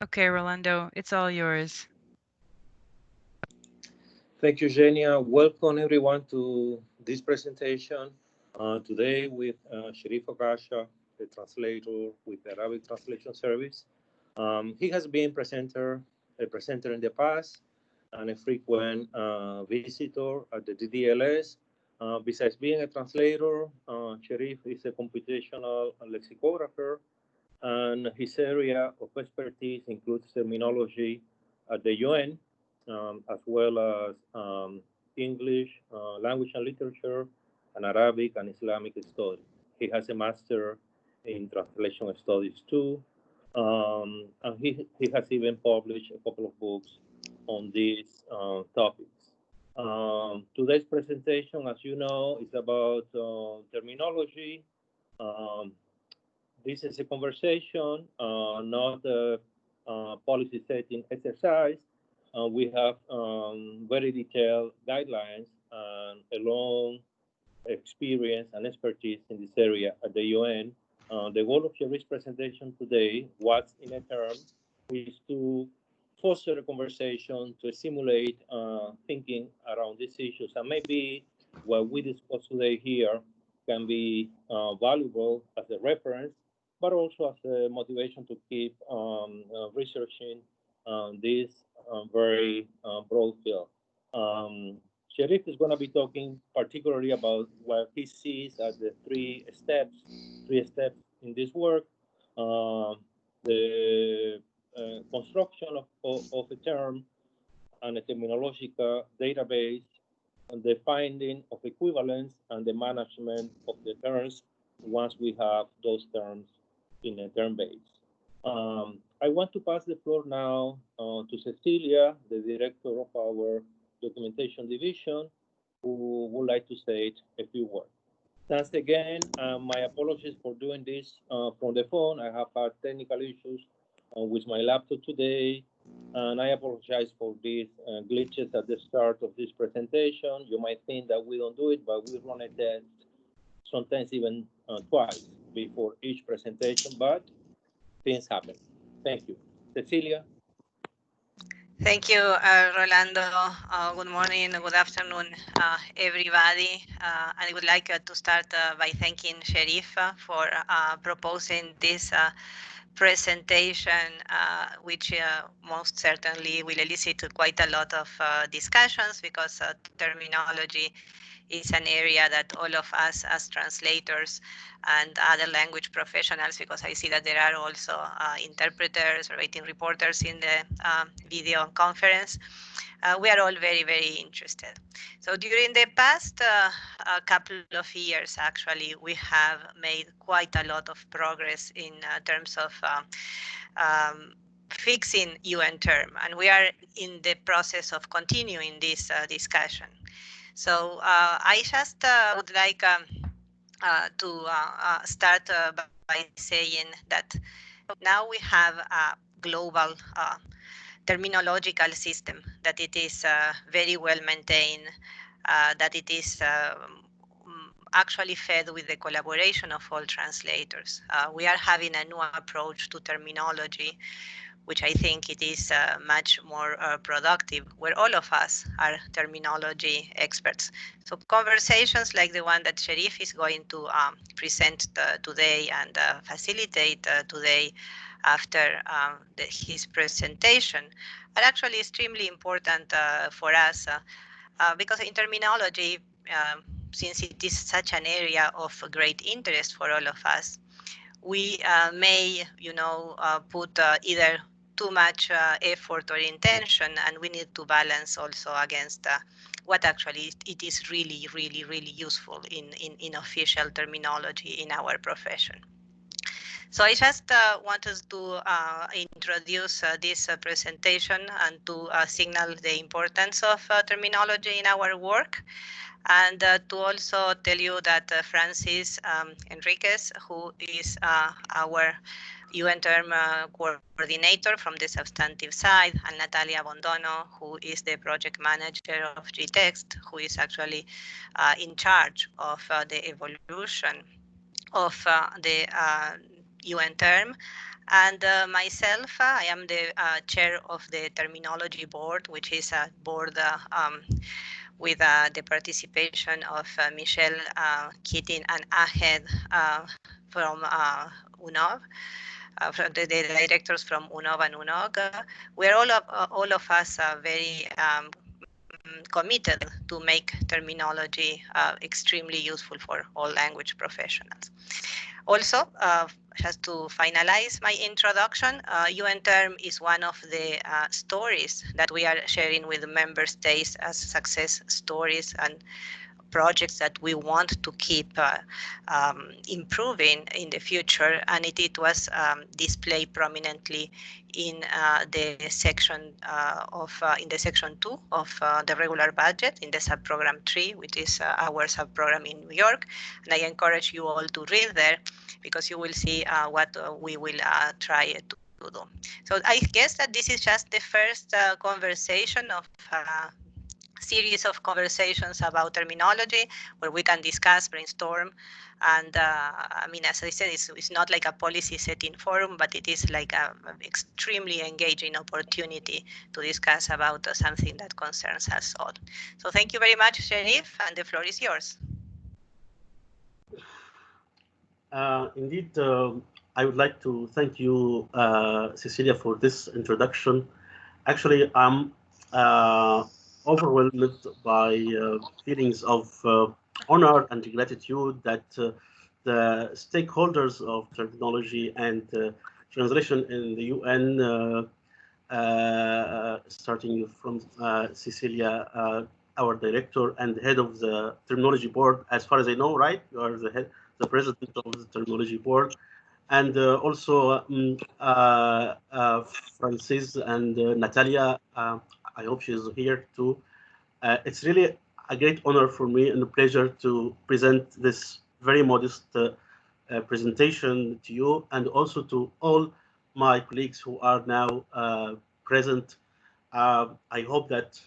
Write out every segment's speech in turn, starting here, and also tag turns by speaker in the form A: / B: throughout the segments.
A: Okay, Rolando, it's all yours.
B: Thank you, Genia. Welcome everyone to this presentation. Today with Sharif Akasha, the translator with the Arabic Translation Service. He has been a presenter in the past and a frequent visitor at the DDLS. Besides being a translator, Sharif is a computational lexicographer, and his area of expertise includes terminology at the UN, as well as English, language and literature, and Arabic and Islamic studies. He has a master in translation studies too, and he has even published a couple of books on these topics. Today's presentation, as you know, is about terminology. Um, this is a conversation, not a policy setting exercise. We have very detailed guidelines and a long experience and expertise in this area at the UN. The goal of Sherry's presentation today, what's in a term, is to foster a conversation to stimulate thinking around these issues. And maybe what we discuss today here can be valuable as a reference, but also as a motivation to keep researching this very broad field. Um, Sherif is going to be talking particularly about what he sees as the three steps in this work. Um, the construction of a term and a terminological database, and the finding of equivalence and the management of the terms once we have those terms in a term base. I want to pass the floor now to Cecilia, the director of our documentation division, who would like to say a few words. Thanks again. My apologies for doing this from the phone. I have had technical issues with my laptop today, and I apologize for these glitches at the start of this presentation. You might think that we don't do it, but we run a test sometimes even twice before each presentation, but things happen. Thank you. Cecilia?
C: Thank you, Rolando. Good morning, good afternoon, everybody. I would like to start by thanking Sherif for proposing this presentation, which most certainly will elicit quite a lot of discussions, because terminology is an area that all of us as translators and other language professionals, because I see that there are also interpreters, writing reporters in the video conference, we are all very, very interested. So during the past couple of years, actually, we have made quite a lot of progress in terms of fixing UN term, and we are in the process of continuing this discussion. So I just would like to start by saying that now we have a global terminological system, that it is very well maintained, that it is actually fed with the collaboration of all translators. We are having a new approach to terminology, which I think it is much more productive, where all of us are terminology experts. So conversations like the one that Sherif is going to present today and facilitate today after his presentation are actually extremely important for us, because in terminology, since it is such an area of great interest for all of us, we may, put either too much effort or intention, and we need to balance also against what actually it is really, really, really useful in official terminology in our profession. So I just wanted to introduce this presentation and to signal the importance of terminology in our work, and to also tell you that Francis Enriquez, who is our UN term coordinator from the substantive side, and Natalia Bondono, who is the project manager of GText, who is actually in charge of the evolution of the UN term. And myself, I am the chair of the Terminology Board, which is a board with the participation of Michelle Keating and Ahed from UNOV. From the directors from UNOV and UNOG. We're all of us very committed to make terminology extremely useful for all language professionals. Also, just to finalize my introduction, UN Term is one of the stories that we are sharing with the member states as success stories and projects that we want to keep improving in the future, and it was displayed prominently in the section in the section 2 of the regular budget in the subprogram 3, which is our subprogram in New York. And I encourage you all to read there because you will see what we will try to do. So I guess that this is just the first conversation of series of conversations about terminology where we can discuss, brainstorm, and I mean, as I said, it's not like a policy setting forum, but it is like an extremely engaging opportunity to discuss about something that concerns us all. So thank you very much, Sherif, and the floor is yours.
D: Indeed, I would like to thank you, Cecilia, for this introduction. Actually, I'm overwhelmed by feelings of honor and gratitude that the stakeholders of terminology and translation in the UN, starting from Cecilia, our director and head of the terminology board, as far as I know, right? You are the president of the terminology board, and also Francis and Natalia. I hope she's here too. It's really a great honor for me and a pleasure to present this very modest presentation to you, and also to all my colleagues who are now present. I hope that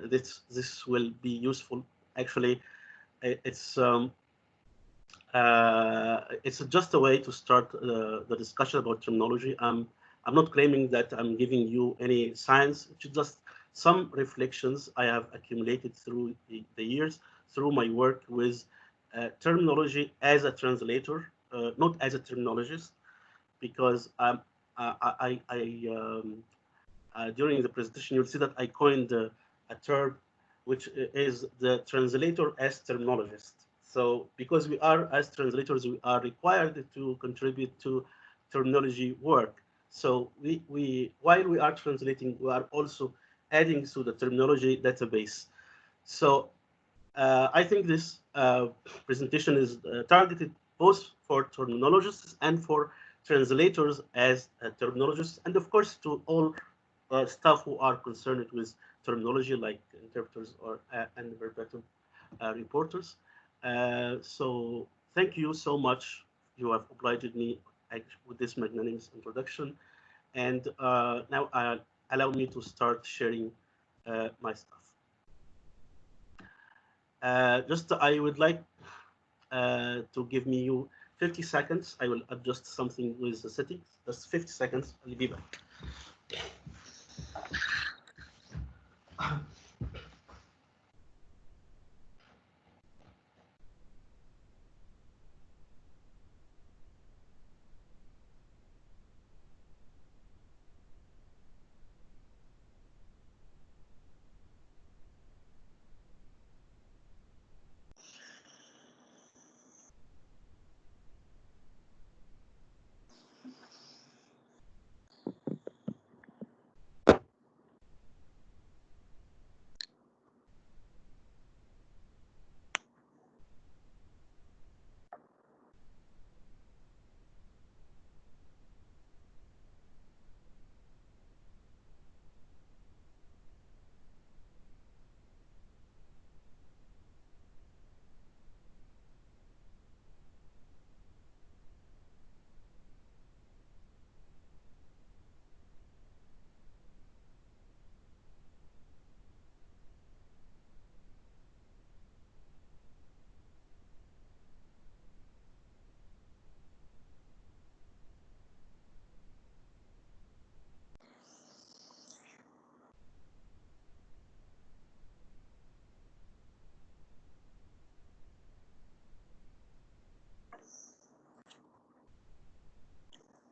D: this will be useful. Actually, it's just a way to start the discussion about terminology. I'm not claiming that I'm giving you any science. It's just some reflections I have accumulated through the years, through my work with terminology as a translator, not as a terminologist, because during the presentation, you'll see that I coined a term, which is the translator as terminologist. So because we are, as translators, we are required to contribute to terminology work. So while we are translating, we are also adding to the terminology database. So I think this presentation is targeted both for terminologists and for translators as terminologists, and of course to all staff who are concerned with terminology, like interpreters or and verbatim reporters. So thank you so much. You have obliged me with this magnanimous introduction. And now allow me to start sharing my stuff. Just I would like to give me you 50 seconds. I will adjust something with the settings. Just 50 seconds. I'll be back.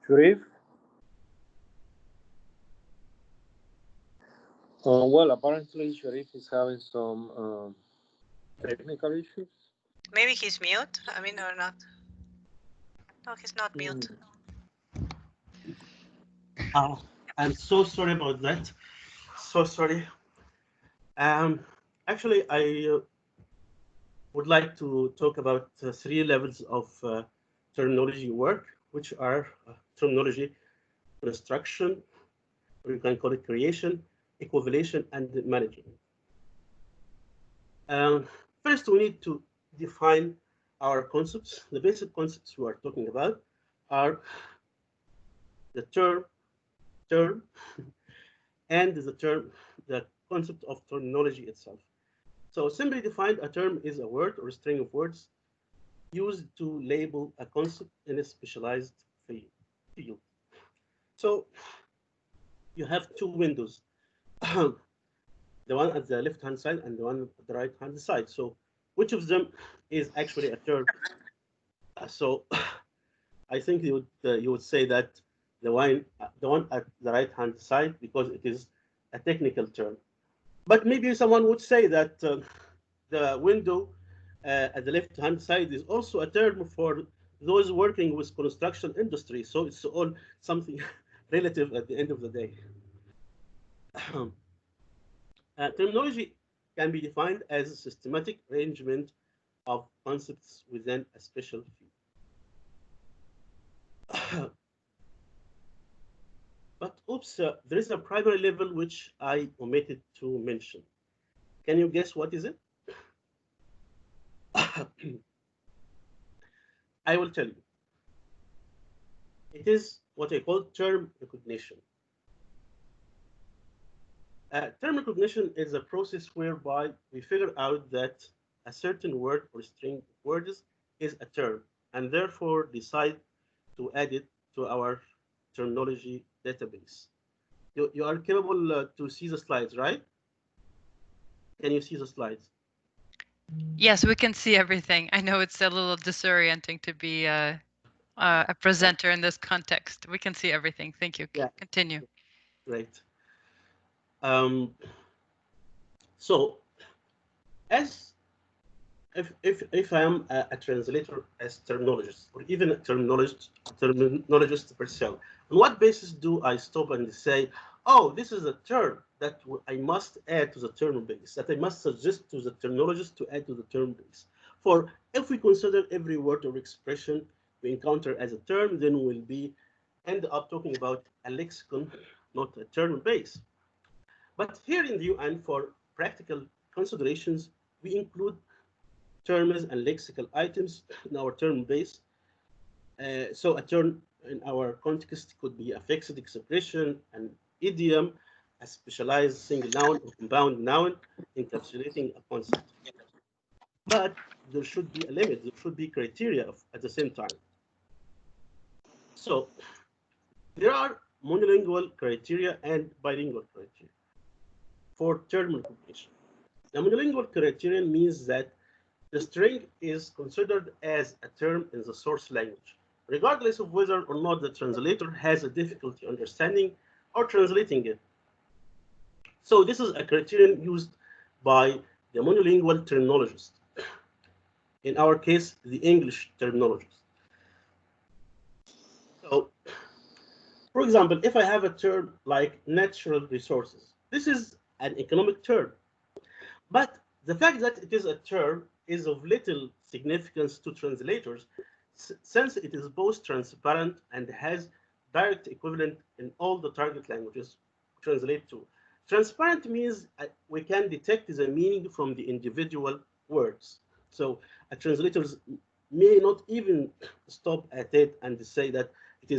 B: Sharif? Well, apparently Sharif is having some technical issues.
C: Maybe he's mute. I mean, or not. No, he's not mute.
D: I'm so sorry about that. So sorry. Actually, I would like to talk about three levels of terminology work, which are terminology construction, or you can call it creation, equivalation, and management. First, we need to define our concepts. The basic concepts we are talking about are the term, and the concept of terminology itself. So simply defined, a term is a word or a string of words used to label a concept in a specialized field. So you have two windows, the one at the left-hand side and the one at the right-hand side. So which of them is actually a term? So I think you would say that the one at the right-hand side, because it is a technical term. But maybe someone would say that the window at the left-hand side is also a term for those working with construction industry. So it's all something relative at the end of the day. Terminology can be defined as a systematic arrangement of concepts within a special field. But oops, there is a primary level which I omitted to mention. Can you guess what is it? I will tell you. It is what I call term recognition. Term recognition is a process whereby we figure out that a certain word or string of words is a term, and therefore decide to add it to our terminology database. You are capable to see the slides, right? Can you see the slides?
A: Yes, we can see everything. I know it's a little disorienting to be a presenter in this context. We can see everything. Thank you.
D: Yeah.
A: Continue.
D: Great. So, as if I am a translator as terminologist, or even a terminologist per se, on what basis do I stop and say, oh, this is a term that I must add to the term base, that I must suggest to the terminologist to add to the term base? For if we consider every word or expression we encounter as a term, then we'll end up talking about a lexicon, not a term base. But here in the UN, for practical considerations, we include terms and lexical items in our term base. So a term in our context could be a fixed expression, an idiom, a specialized single noun or compound noun encapsulating a concept. But there should be a limit, there should be criteria at the same time. So there are monolingual criteria and bilingual criteria for term recognition. The monolingual criterion means that the string is considered as a term in the source language, regardless of whether or not the translator has a difficulty understanding or translating it. So this is a criterion used by the monolingual terminologist. In our case, the English terminologist. So, for example, if I have a term like natural resources, this is an economic term. But the fact that it is a term is of little significance to translators, since it is both transparent and has direct equivalent in all the target languages translate to. Transparent means we can detect the meaning from the individual words. So translators may not even stop at it and say that it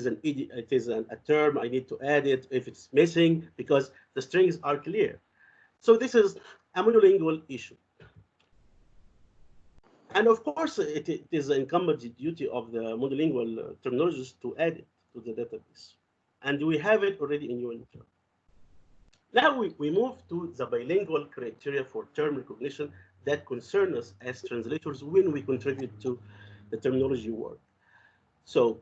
D: is a term, I need to add it if it's missing, because the strings are clear. So this is a monolingual issue. And of course, it is the incumbent duty of the monolingual terminologist to add it to the database. And we have it already in UNITER. Now we move to the bilingual criteria for term recognition that concern us as translators when we contribute to the terminology work. So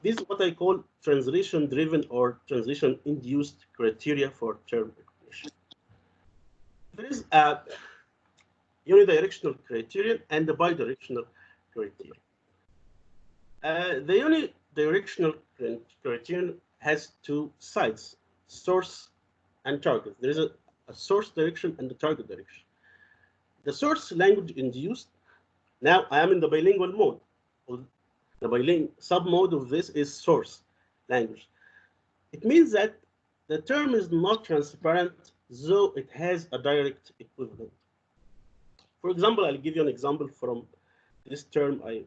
D: this is what I call translation-driven or translation-induced criteria for term recognition. There is a unidirectional criterion and a bidirectional criterion. The unidirectional criterion has two sides, source and target. There is a source direction and a target direction. The source language induced, now I am in the bilingual mode. The bilingual sub-mode of this is source language. It means that the term is not transparent, though it has a direct equivalent. For example, I'll give you an example from this term I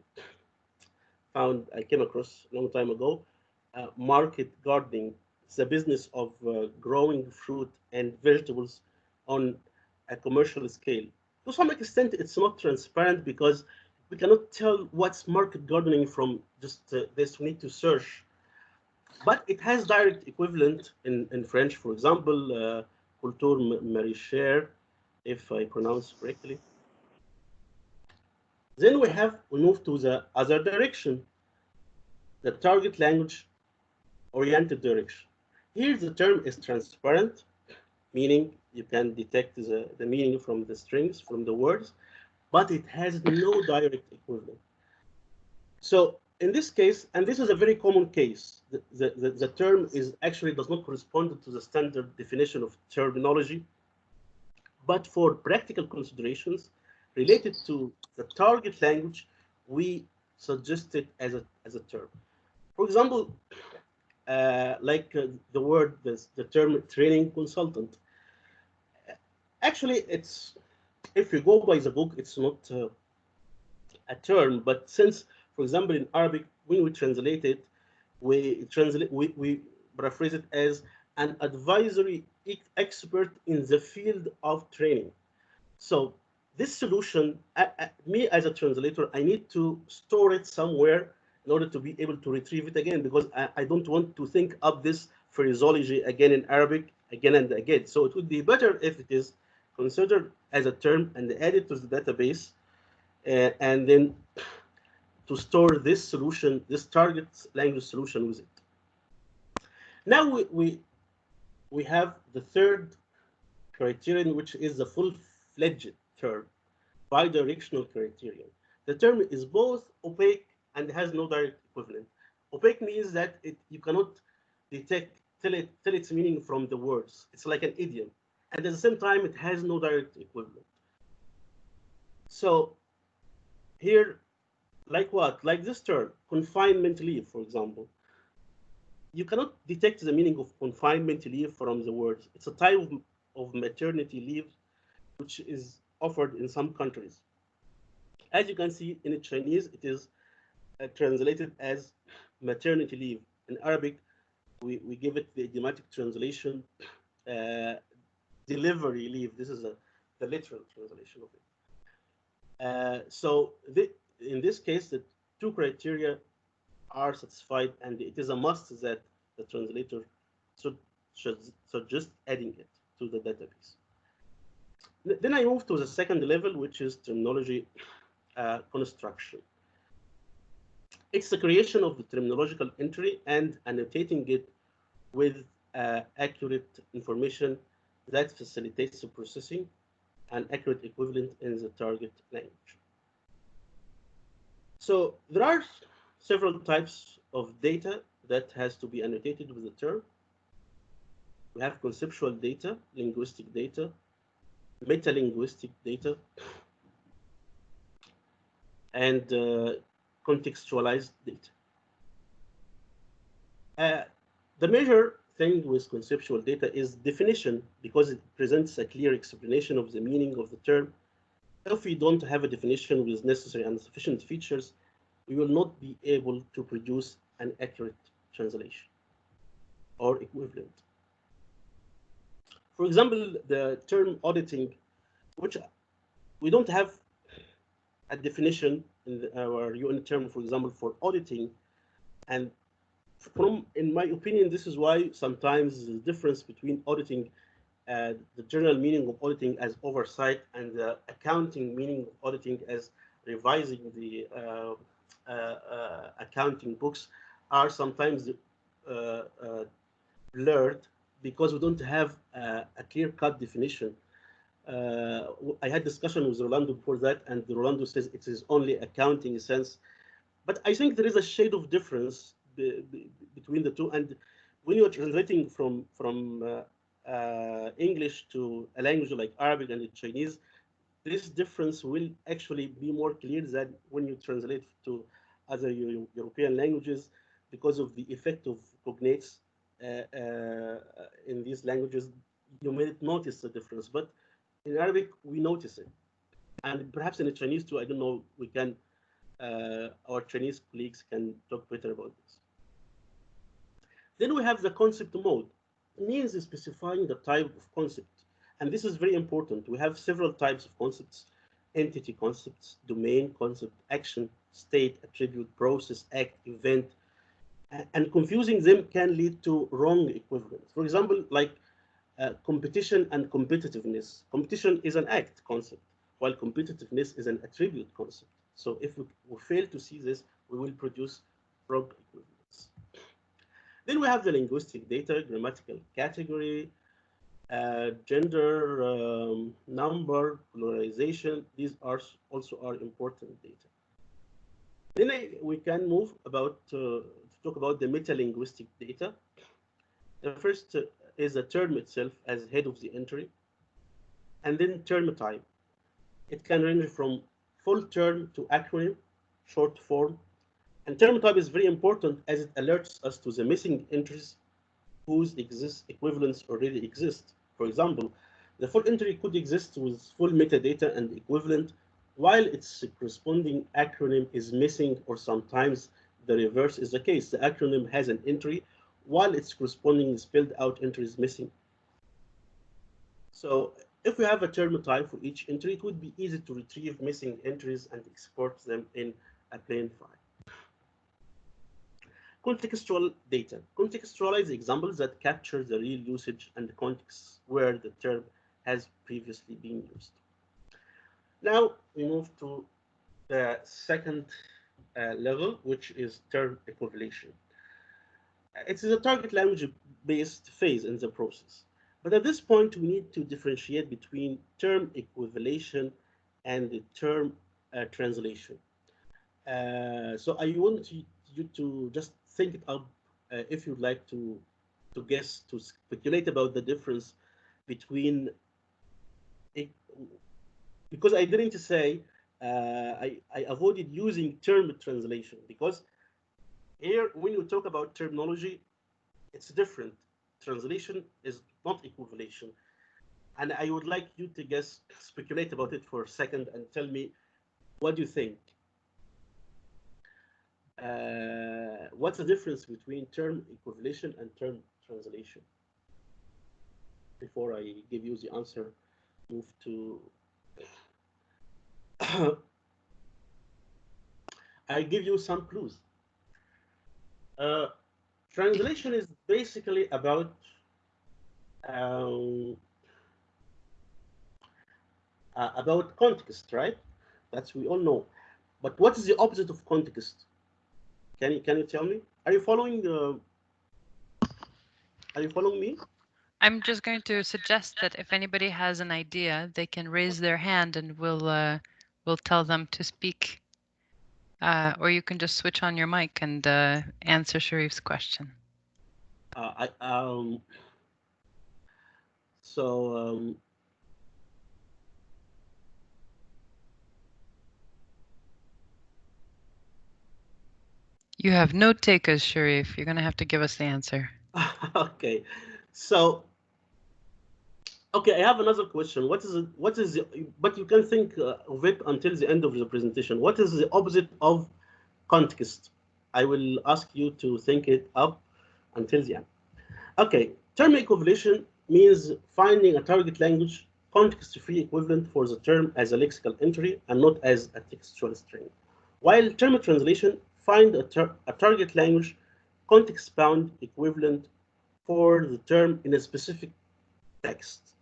D: came across a long time ago. Market gardening. It's the business of growing fruit and vegetables on a commercial scale. To some extent, it's not transparent because we cannot tell what's market gardening from just this. We need to search. But it has direct equivalent in French, for example, culture maraîchère, if I pronounce correctly. Then we move to the other direction, the target language oriented direction. Here the term is transparent, meaning you can detect the meaning from the strings, from the words, but it has no direct equivalent. So in this case, and this is a very common case, the term is actually does not correspond to the standard definition of terminology, but for practical considerations related to the target language, we suggest it as a term. For example, the word, the term training consultant. Actually, it's, if you go by the book, it's not a term, but since, for example, in Arabic, when we translate it, we paraphrase it as an advisory expert in the field of training. So this solution, me as a translator, I need to store it somewhere in order to be able to retrieve it again, because I don't want to think up this phraseology again in Arabic again and again. So it would be better if it is considered as a term and added to the database, and then to store this solution, this target language solution with it. Now we have the third criterion, which is the full-fledged term, bidirectional criterion. The term is both opaque and has no direct equivalent. Opaque means that you cannot tell its meaning from the words. It's like an idiom. And at the same time, it has no direct equivalent. So here, like what? Like this term, confinement leave, for example. You cannot detect the meaning of confinement leave from the words. It's a type of maternity leave which is offered in some countries. As you can see in Chinese, it is translated as maternity leave. In Arabic, we give it the idiomatic translation, delivery leave. This is the literal translation of it. So in this case, the two criteria are satisfied, and it is a must that the translator should suggest adding it to the database. Then I move to the second level, which is terminology construction. It's the creation of the terminological entry and annotating it with accurate information that facilitates the processing and accurate equivalent in the target language. So there are several types of data that has to be annotated with the term. We have conceptual data, linguistic data, metalinguistic data, and contextualized data. The major thing with conceptual data is definition, because it presents a clear explanation of the meaning of the term. If we don't have a definition with necessary and sufficient features, we will not be able to produce an accurate translation or equivalent. For example, the term auditing, which we don't have a definition in our UN term, for example, for auditing. And in my opinion, this is why sometimes the difference between auditing, the general meaning of auditing as oversight, and the accounting meaning of auditing as revising the accounting books are sometimes blurred because we don't have a clear-cut definition. I had discussion with Rolando before that, and Rolando says it is only accounting sense. But I think there is a shade of difference between the two. And when you are translating from English to a language like Arabic and Chinese, this difference will actually be more clear than when you translate to other European languages because of the effect of cognates in these languages. You may notice the difference, but in Arabic, we notice it. And perhaps in the Chinese too, I don't know, we can, our Chinese colleagues can talk better about this. Then we have the concept mode. It means specifying the type of concept. And this is very important. We have several types of concepts: entity concepts, domain concept, action, state, attribute, process, act, event. And confusing them can lead to wrong equivalence. For example, like competition and competitiveness. Competition is an act concept, while competitiveness is an attribute concept. So if we fail to see this, we will produce wrong equivalence. Then we have the linguistic data, grammatical category, gender, number, polarization. These are also are important data. Then we can move about to talk about the metalinguistic data. The first is the term itself as head of the entry, and then term type. It can range from full term to acronym, short form. And term type is very important as it alerts us to the missing entries whose equivalents already exist. For example, the full entry could exist with full metadata and equivalent, while its corresponding acronym is missing, or sometimes the reverse is the case. The acronym has an entry, while its corresponding spelled out entry is missing. So if we have a term type for each entry, it would be easy to retrieve missing entries and export them in a plain file. Contextual data. Contextualize examples that capture the real usage and the context where the term has previously been used. Now we move to the second level, which is term equivalation. It is a target language-based phase in the process. But at this point, we need to differentiate between term equivalation and the term translation. So I want you to just think it up if you'd like to guess, to speculate about the difference between because I didn't say I avoided using term translation, because here when you talk about terminology, it's different. Translation is not equivalation. And I would like you to guess, speculate about it for a second and tell me what do you think. What's the difference between term equivalation and term translation? Before I give you the answer, move to I give you some clues. Translation is basically about context, right? That's we all know. But what is the opposite of context? Can you tell me? Are you following Are you following me?
A: I'm just going to suggest that if anybody has an idea, they can raise their hand and we'll tell them to speak. Or you can just switch on your mic and answer Sharif's question. You have no takers, Sharif. You're going to have to give us the answer.
D: Okay, so okay, I have another question. What is the, but you can think of it until the end of the presentation. What is the opposite of context? I will ask you to think it up until the end. Okay, term equivalation means finding a target language context-free equivalent for the term as a lexical entry and not as a textual string. While term translation find a target language context-bound equivalent for the term in a specific text.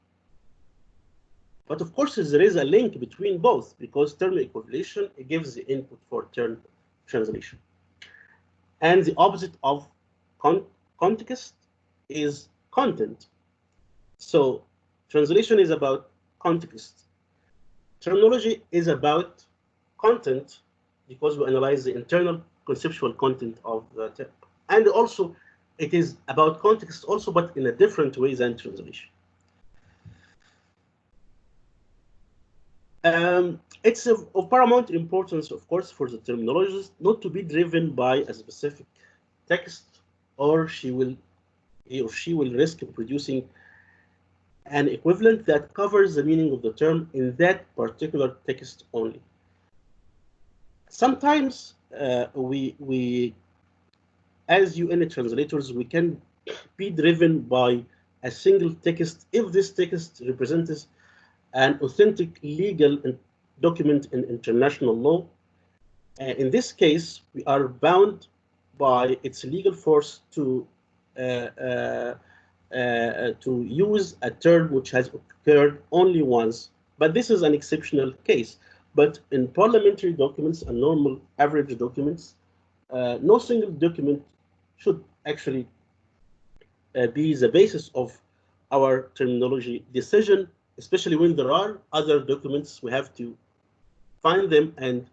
D: But of course, there is a link between both, because term equivalation gives the input for term translation. And the opposite of context is content. So translation is about context. Terminology is about content because we analyze the internal conceptual content of the term. And also it is about context also, but in a different way than translation. It's of paramount importance, of course, for the terminologist not to be driven by a specific text, or he or she will risk producing an equivalent that covers the meaning of the term in that particular text only. Sometimes we, as UN translators, we can be driven by a single text if this text represents an authentic legal document in international law. In this case, we are bound by its legal force to use a term which has occurred only once, but this is an exceptional case. But in parliamentary documents and normal average documents, no single document should actually be the basis of our terminology decision, especially when there are other documents. We have to find them and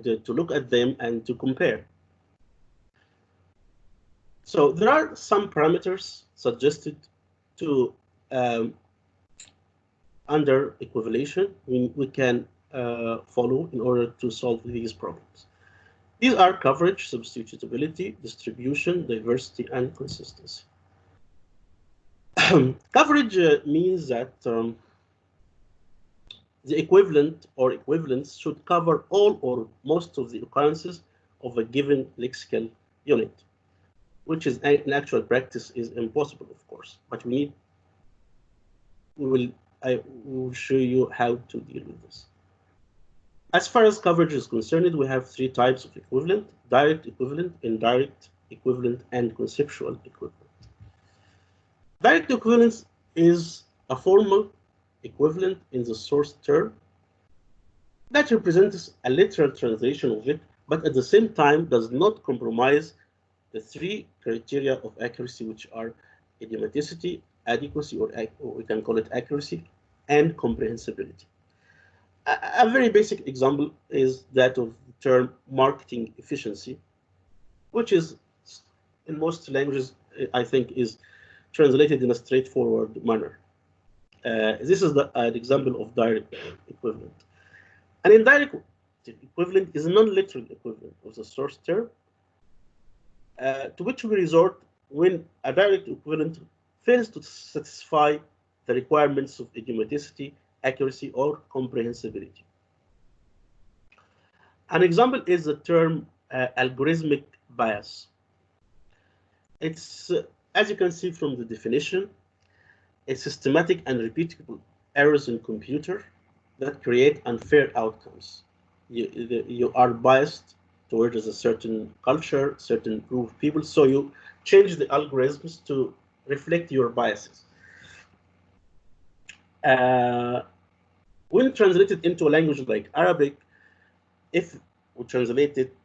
D: to look at them and to compare. So there are some parameters suggested to under equivalation we can follow in order to solve these problems. These are coverage, substitutability, distribution, diversity, and consistency. Coverage means that the equivalent or equivalents should cover all or most of the occurrences of a given lexical unit, which is in actual practice is impossible, of course, but I will show you how to deal with this. As far as coverage is concerned, we have three types of equivalent: direct equivalent, indirect equivalent, and conceptual equivalent. Direct equivalence is a formal equivalent in the source term that represents a literal translation of it, but at the same time does not compromise the three criteria of accuracy, which are idiomaticity, adequacy, or we can call it accuracy, and comprehensibility. A very basic example is that of the term marketing efficiency, which is in most languages, I think, is translated in a straightforward manner. This is an example of direct equivalent. An indirect equivalent is a non-literal equivalent of the source term, to which we resort when a direct equivalent fails to satisfy the requirements of idiomaticity, accuracy, or comprehensibility. An example is the term algorithmic bias. It's, as you can see from the definition, it's systematic and repeatable errors in computer that create unfair outcomes. You are biased towards a certain culture, certain group of people, so you change the algorithms to reflect your biases. When translated into a language like Arabic, if we translate it,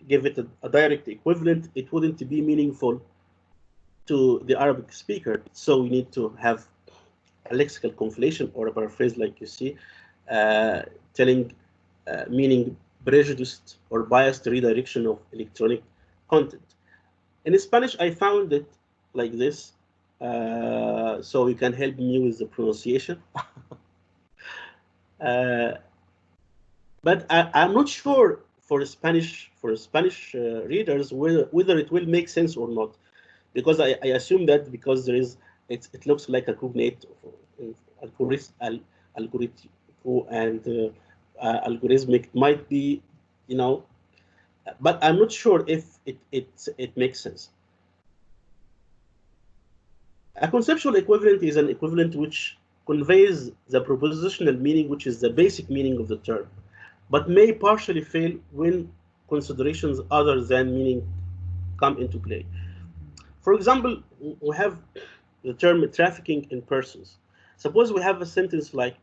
D: give it a direct equivalent, it wouldn't be meaningful to the Arabic speaker. So we need to have a lexical conflation or a paraphrase, like you see, telling meaning prejudiced or biased redirection of electronic content. In Spanish, I found it like this, so you can help me with the pronunciation. But I'm not sure for Spanish readers whether it will make sense or not, because I assume that because there is it looks like a cognate algorithm and algorithmic might be, you know, but I'm not sure if it makes sense. A conceptual equivalent is an equivalent which conveys the propositional meaning, which is the basic meaning of the term, but may partially fail when considerations other than meaning come into play. For example, we have the term trafficking in persons. Suppose we have a sentence like,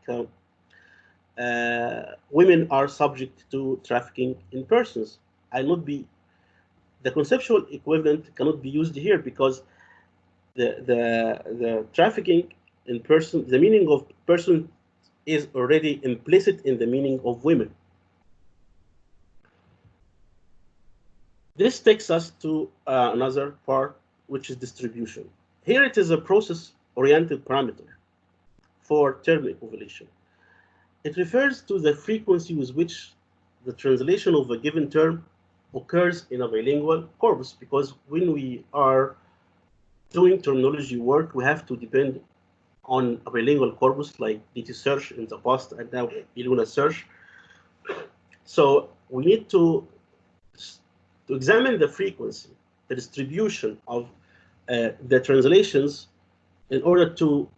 D: women are subject to trafficking in persons. the conceptual equivalent cannot be used here because the trafficking in person, the meaning of person is already implicit in the meaning of women. This takes us to another part, which is distribution. Here it is a process-oriented parameter for term equivalation. It refers to the frequency with which the translation of a given term occurs in a bilingual corpus, because when we are doing terminology work, we have to depend on a bilingual corpus like DT search in the past and now Illuna search. So we need to examine the frequency, the distribution of the translations in order to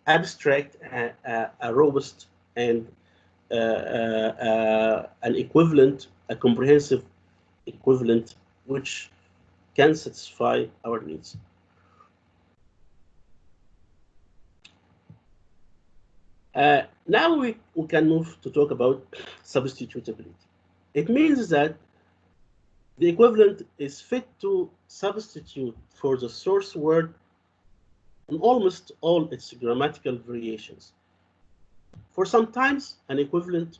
D: abstract a robust and an equivalent, a comprehensive equivalent, which can satisfy our needs. Now we can move to talk about substitutability. It means that the equivalent is fit to substitute for the source word in almost all its grammatical variations. For sometimes, an equivalent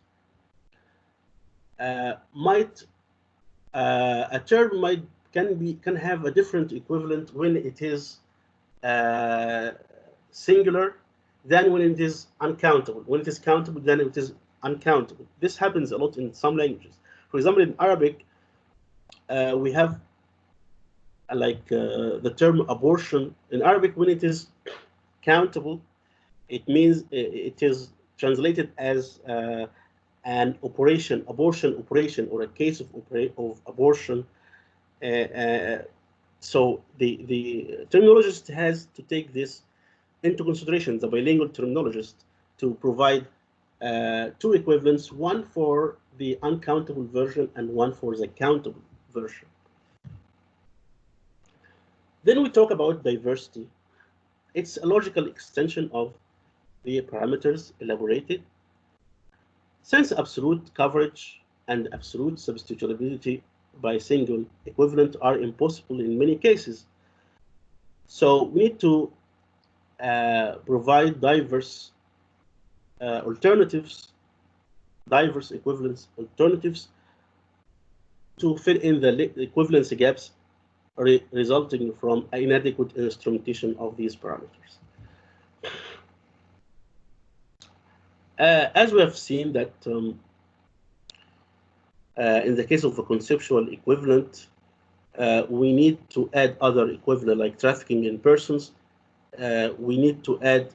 D: a term can have a different equivalent when it is singular than when it is uncountable. When it is countable, then it is uncountable. This happens a lot in some languages. For example, in Arabic, we have the term abortion. In Arabic, when it is countable, it means it is translated as an abortion operation, or a case of abortion. So the terminologist has to take this into consideration, the bilingual terminologist, to provide two equivalents, one for the uncountable version and one for the countable version. Then we talk about diversity. It's a logical extension of the parameters elaborated. Since absolute coverage and absolute substitutability by single equivalent are impossible in many cases, so we need to provide diverse alternatives, diverse equivalence alternatives to fill in the equivalency gaps resulting from inadequate instrumentation of these parameters. As we have seen that in the case of a conceptual equivalent, we need to add other equivalent like trafficking in persons. We need to add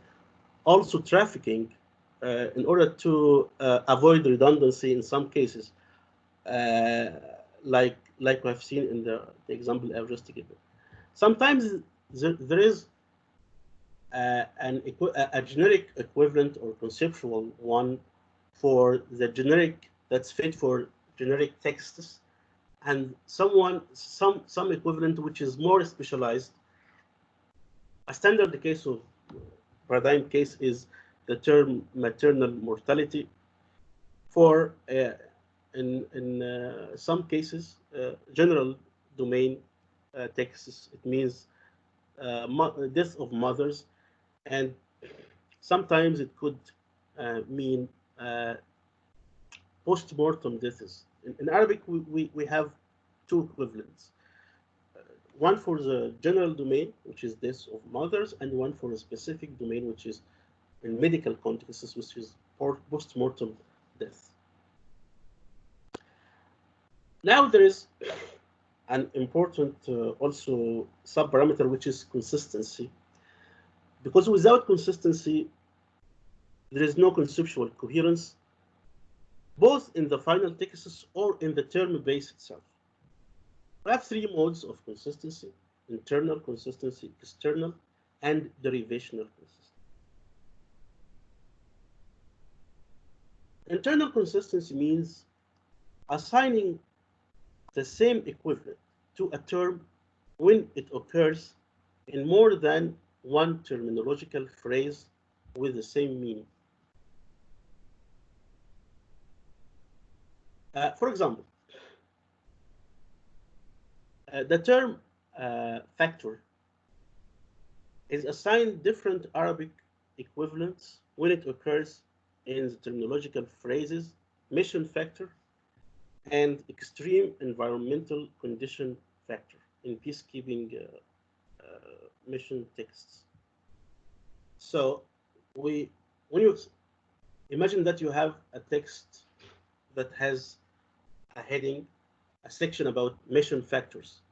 D: also trafficking in order to avoid redundancy in some cases, like we have seen in the example I've just given. Sometimes there is a generic equivalent or conceptual one for the generic that's fit for generic texts, and some equivalent which is more specialized. A standard case of paradigm case is the term maternal mortality. For in some cases, general domain texts, it means death of mothers, and sometimes it could mean post-mortem deaths. In Arabic, we have two equivalents. One for the general domain, which is death of mothers, and one for a specific domain, which is in medical contexts, which is post-mortem death. Now there is an important also subparameter, which is consistency. Because without consistency, there is no conceptual coherence, both in the final texts or in the term base itself. We have three modes of consistency: internal consistency, external, and derivational consistency. Internal consistency means assigning the same equivalent to a term when it occurs in more than one terminological phrase with the same meaning. For example, The term factor is assigned different Arabic equivalents when it occurs in the terminological phrases mission factor and extreme environmental condition factor in peacekeeping mission texts. So when you imagine that you have a text that has a heading, a section about mission factors,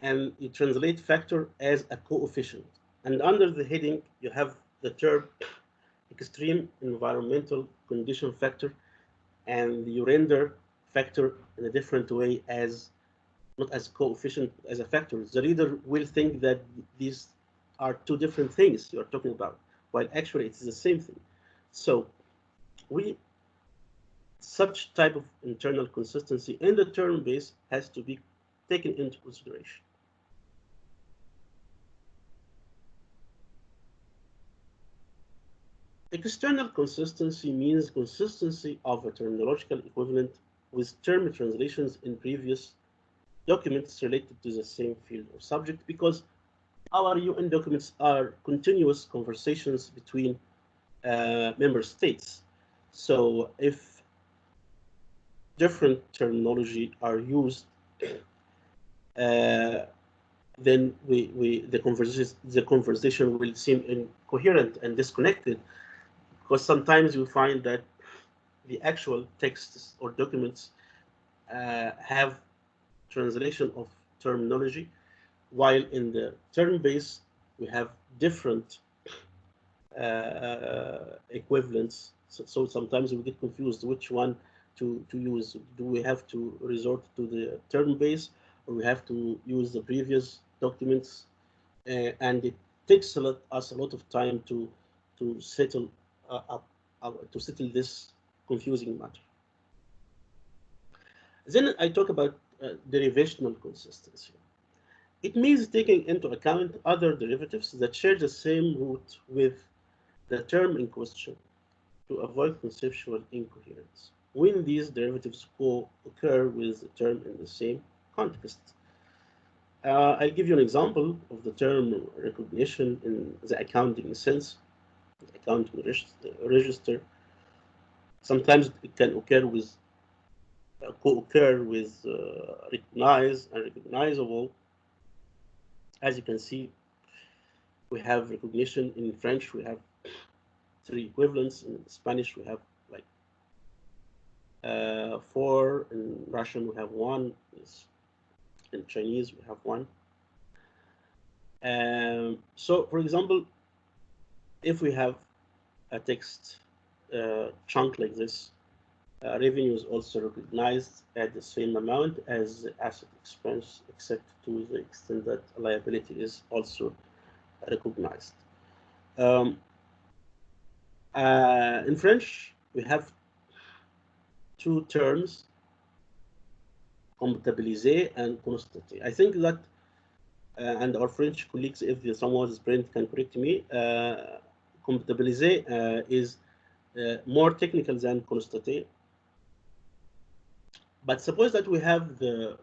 D: and you translate factor as a coefficient. And under the heading, you have the term extreme environmental condition factor, and you render factor in a different way as not as a coefficient, as a factor. The reader will think that these are two different things you're talking about, while actually it's the same thing. So such type of internal consistency in the term base has to be taken into consideration. External consistency means consistency of a terminological equivalent with term translations in previous documents related to the same field or subject, because our UN documents are continuous conversations between member states. So if different terminology are used, then the conversation will seem incoherent and disconnected, because sometimes you find that the actual texts or documents have translation of terminology, while in the term base we have different equivalents. So sometimes we get confused which one to use. Do we have to resort to the term base, or we have to use the previous documents? And it takes us a lot of time to settle to settle this confusing matter. Then I talk about derivational consistency. It means taking into account other derivatives that share the same root with the term in question to avoid conceptual incoherence when these derivatives occur with the term in the same context. I'll give you an example of the term recognition in the accounting sense, the accounting register. Sometimes it can occur with co-occur with recognize and recognizable. As you can see, we have recognition in French. We have 3 equivalents. In Spanish, we have like 4. In Russian, we have 1. In Chinese, we have 1. So, for example, if we have a text chunk like this, revenue is also recognized at the same amount as the asset expense, except to the extent that liability is also recognized. In French, we have 2 terms, comptabiliser and constater. I think that, and our French colleagues, if someone is present, can correct me, comptabiliser is more technical than constater. But suppose that we have the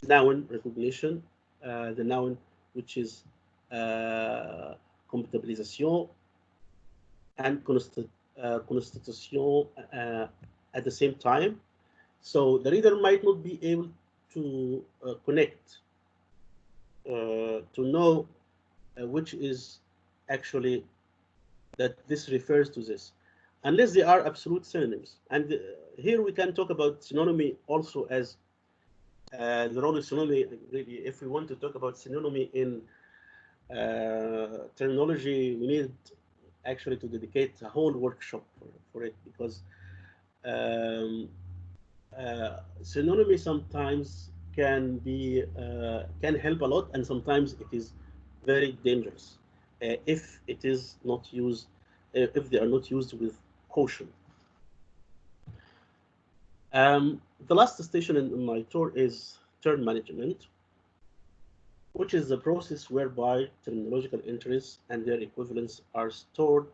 D: noun recognition, the noun which is comptabilisation and constatation at the same time. So the reader might not be able to connect, to know which is actually that this refers to this, unless they are absolute synonyms. And here we can talk about synonymy also as the role of synonymy. Really, if we want to talk about synonymy in terminology, we need actually to dedicate a whole workshop for it, because synonymy sometimes can be can help a lot, and sometimes it is very dangerous if it is not used, if they are not used with caution. The last station in my tour is term management, which is the process whereby terminological entries and their equivalents are stored,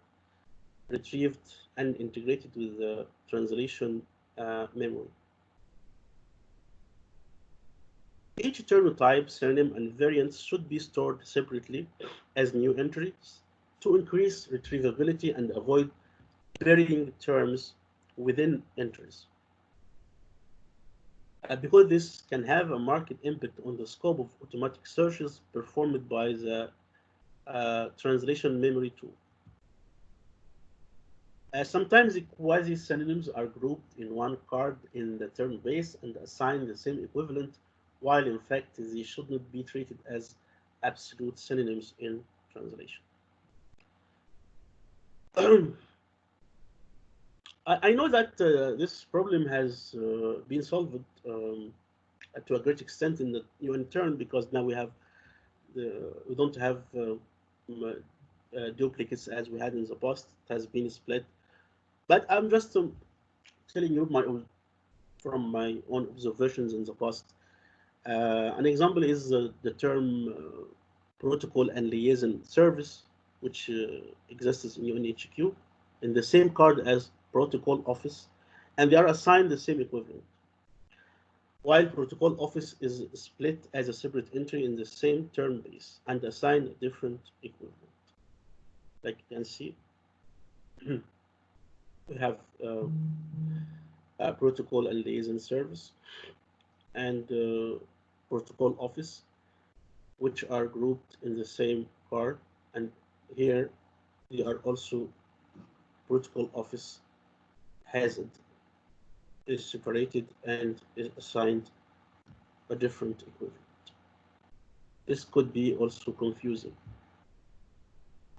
D: retrieved, and integrated with the translation memory. Each term type, synonym, and variant should be stored separately as new entries to increase retrievability and avoid burying terms within entries. Because this can have a marked impact on the scope of automatic searches performed by the translation memory tool. Sometimes quasi-synonyms are grouped in one card in the term base and assigned the same equivalent, while in fact they should not be treated as absolute synonyms in translation. I know that this problem has been solved to a great extent in the UN term, because now we don't have duplicates as we had in the past. It has been split. But I'm just telling you from my own observations in the past. An example is the term protocol and liaison service, which exists in UNHQ in the same card as protocol office, and they are assigned the same equivalent. While protocol office is split as a separate entry in the same term base and assigned a different equivalent. Like you can see, we have protocol and liaison service and protocol office, which are grouped in the same card, and here they are also protocol office is separated and is assigned a different equivalent. This could be also confusing.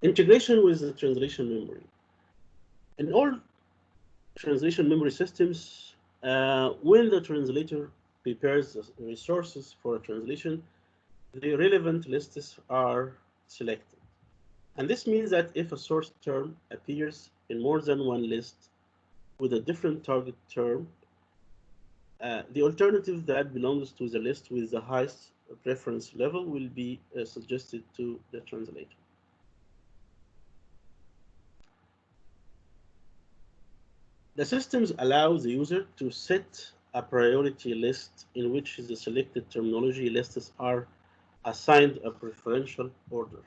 D: Integration with the translation memory. In all translation memory systems, when the translator prepares the resources for a translation, the relevant lists are selected. And this means that if a source term appears in more than one list with a different target term, the alternative that belongs to the list with the highest preference level will be suggested to the translator. The systems allow the user to set a priority list in which the selected terminology lists are assigned a preferential order.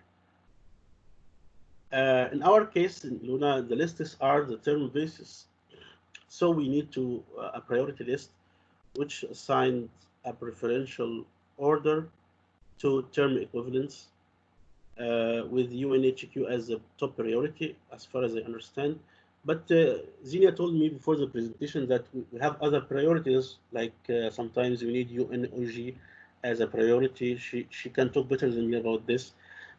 D: In our case, in Luna, the lists are the term basis. So we need a priority list which assigns a preferential order to term equivalents with UNHQ as the top priority, as far as I understand. But Zinia told me before the presentation that we have other priorities, like sometimes we need UNOG as a priority. She can talk better than me about this.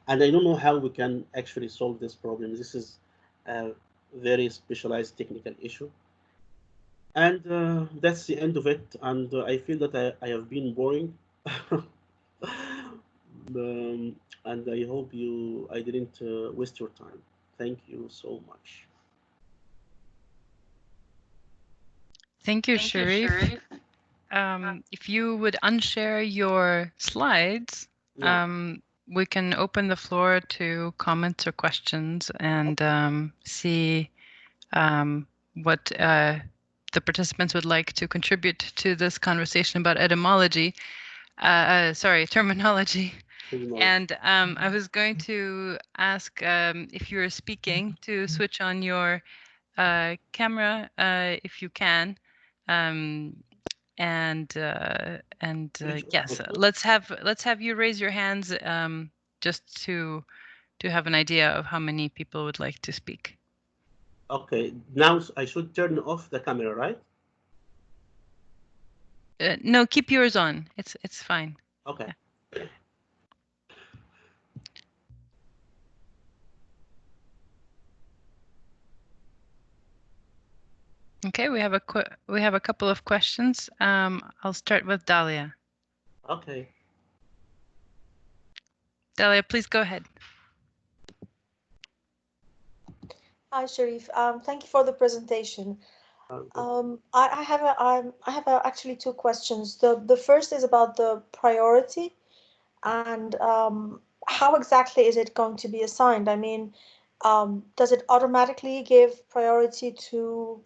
D: And I don't know how we can actually solve this problem. This is a very specialized technical issue. And that's the end of it. And I feel that I have been boring. And I hope I didn't waste your time. Thank you so much.
A: Thank you, Sharif. If you would unshare your slides,
D: Yeah.
A: we can open the floor to comments or questions and see what the participants would like to contribute to this conversation about etymology. Terminology. And I was going to ask if you're speaking to switch on your camera if you can. Yes, let's have you raise your hands just to have an idea of how many people would like to speak.
D: Okay, now I should turn off the camera, right?
A: No, keep yours on. It's fine.
D: Okay.
A: Okay, we have a couple of questions. I'll start with Dalia.
D: Okay.
A: Dalia, please go ahead.
E: Hi, Sharif. Thank you for the presentation. I have actually two questions. The first is about the priority and how exactly is it going to be assigned? I mean, does it automatically give priority to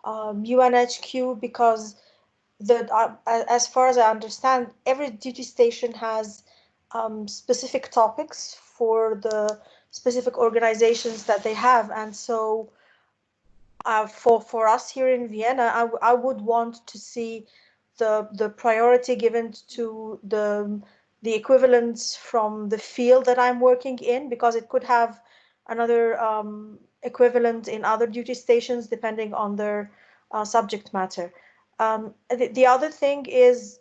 E: UNHQ because as far as I understand, every duty station has specific topics for the specific organizations that they have, and so for us here in Vienna, I would want to see the priority given to the equivalents from the field that I'm working in, because it could have another equivalent in other duty stations depending on their subject matter. The other thing is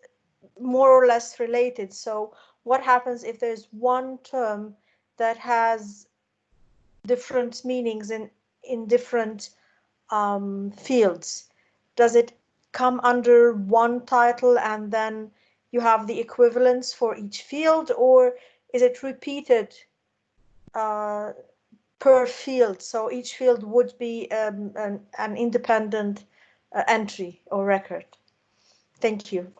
E: more or less related. So what happens if there's one term that has different meanings in different fields? Does it come under one title and then you have the equivalents for each field, or is it repeated per field? So each field would be an independent entry or record. Thank you.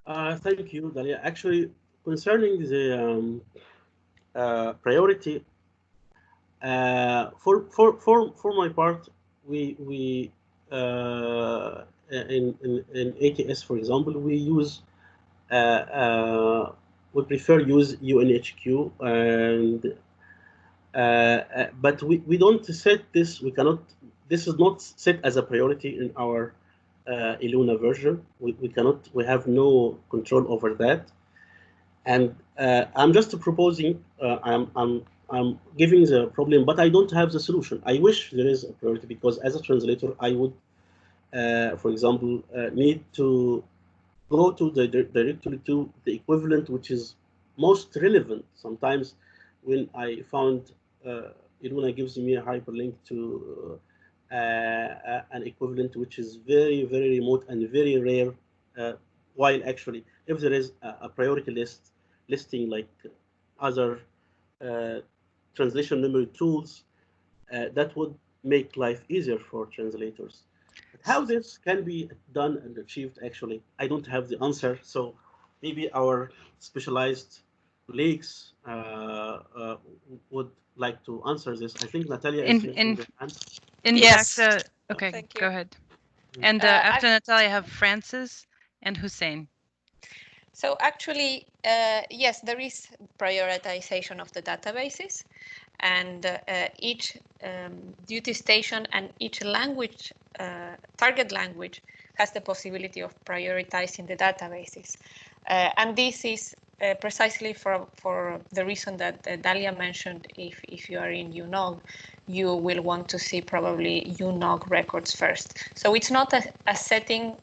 D: Thank you, Dalia. Actually, concerning the priority, for my part, we in ATS, for example, we prefer use UNHQ, and but we don't set this. We cannot. This is not set as a priority in our Eluna version. We cannot. We have no control over that. And I'm just proposing. I'm giving the problem, but I don't have the solution. I wish there is a priority, because as a translator, I would, for example, need to go to the directly to the equivalent which is most relevant. Sometimes when I found Eluna gives me a hyperlink to an equivalent which is very, very remote and very rare, while actually if there is a priority listing like other translation memory tools, that would make life easier for translators. But how this can be done and achieved, actually, I don't have the answer. So maybe our specialized colleagues would like to answer this. I think Natalia is raising her hand.
A: In
C: Yes.
A: fact, okay,
C: Thank you.
A: go ahead. And after Natalia, I have Francis and Hussein.
C: So actually, yes, there is prioritization of the databases, and each duty station and each language, target language, has the possibility of prioritizing the databases. And this is precisely for the reason that Dalia mentioned. If you are in UNOG, you will want to see probably UNOG records first. So it's not a setting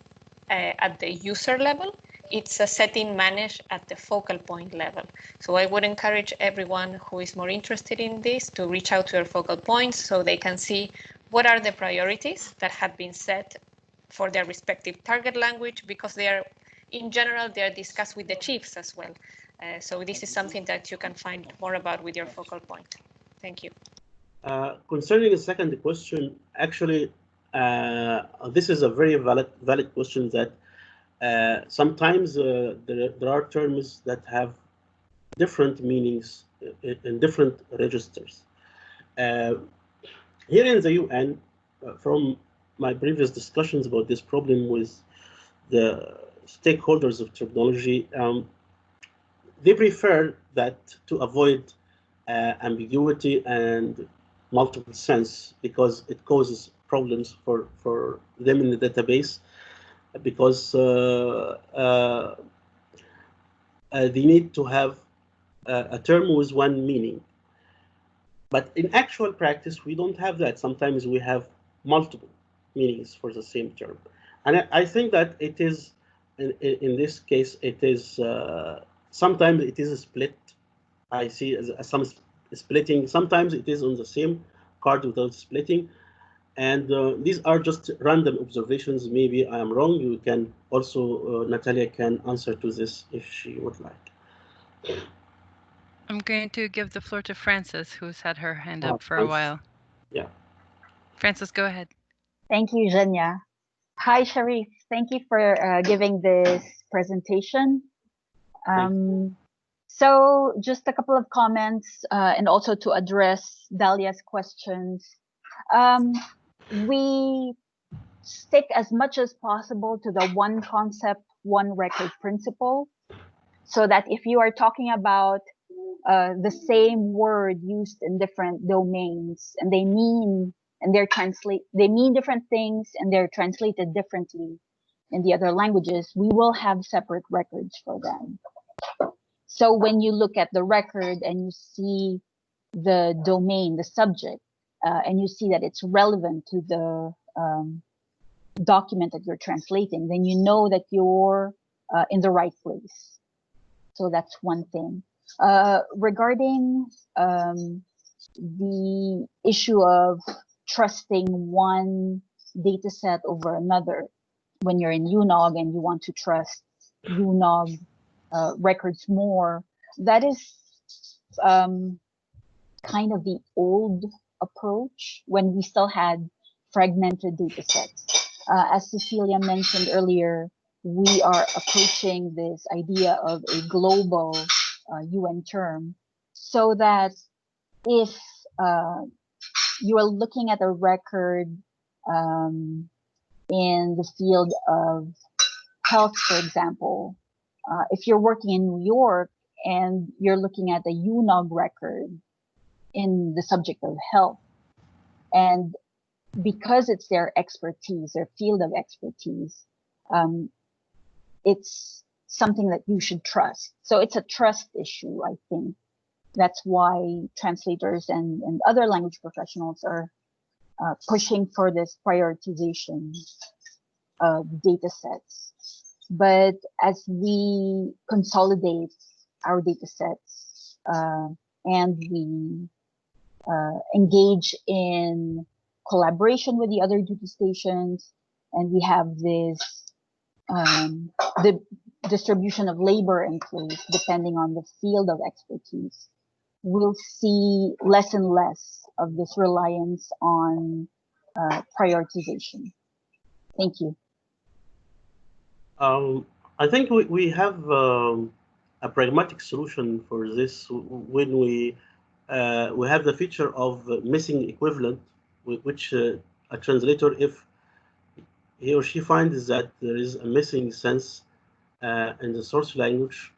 C: at the user level. It's a setting managed at the focal point level. So I would encourage everyone who is more interested in this to reach out to their focal points so they can see what are the priorities that have been set for their respective target language, because they are, in general, they are discussed with the chiefs as well. So this is something that you can find more about with your focal point. Thank you.
D: Concerning the second question, actually, this is a very valid question that sometimes there are terms that have different meanings in different registers. Here in the UN, from my previous discussions about this problem with the stakeholders of terminology, they prefer that to avoid ambiguity and multiple sense, because it causes problems for them in the database, because they need to have a term with one meaning. But in actual practice, we don't have that. Sometimes we have multiple meanings for the same term. And I think that it is, in this case, it is, sometimes it is a split. I see some splitting. Sometimes it is on the same card without splitting. And these are just random observations. Maybe I am wrong. You can also, Natalia can answer to this if she would like.
A: I'm going to give the floor to Frances, who's had her hand up for a while.
D: Yeah.
A: Frances, go ahead.
F: Thank you, Zhenya. Hi, Sharif. Thank you for giving this presentation. So just a couple of comments and also to address Dalia's questions. We stick as much as possible to the one concept, one record principle, so that if you are talking about the same word used in different domains and they mean different things and they're translated differently in the other languages, we will have separate records for them. So when you look at the record and you see the domain, the subject, and you see that it's relevant to the document that you're translating, then you know that you're in the right place. So that's one thing. Regarding the issue of trusting one data set over another, when you're in UNOG and you want to trust UNOG records more, that is kind of the old approach when we still had fragmented data sets. As Cecilia mentioned earlier, we are approaching this idea of a global UN term, so that if you are looking at a record in the field of health, for example, if you're working in New York and you're looking at a UNOG record in the subject of health, and because it's their expertise, their field of expertise, it's something that you should trust. So it's a trust issue, I think. That's why translators and other language professionals are pushing for this prioritization of data sets. But as we consolidate our data sets and we engage in collaboration with the other duty stations, and we have this the distribution of labor in place depending on the field of expertise, we'll see less and less of this reliance on prioritization. Thank you.
D: I think we have a pragmatic solution for this when we have the feature of missing equivalent, which a translator, if he or she finds that there is a missing sense in the source language,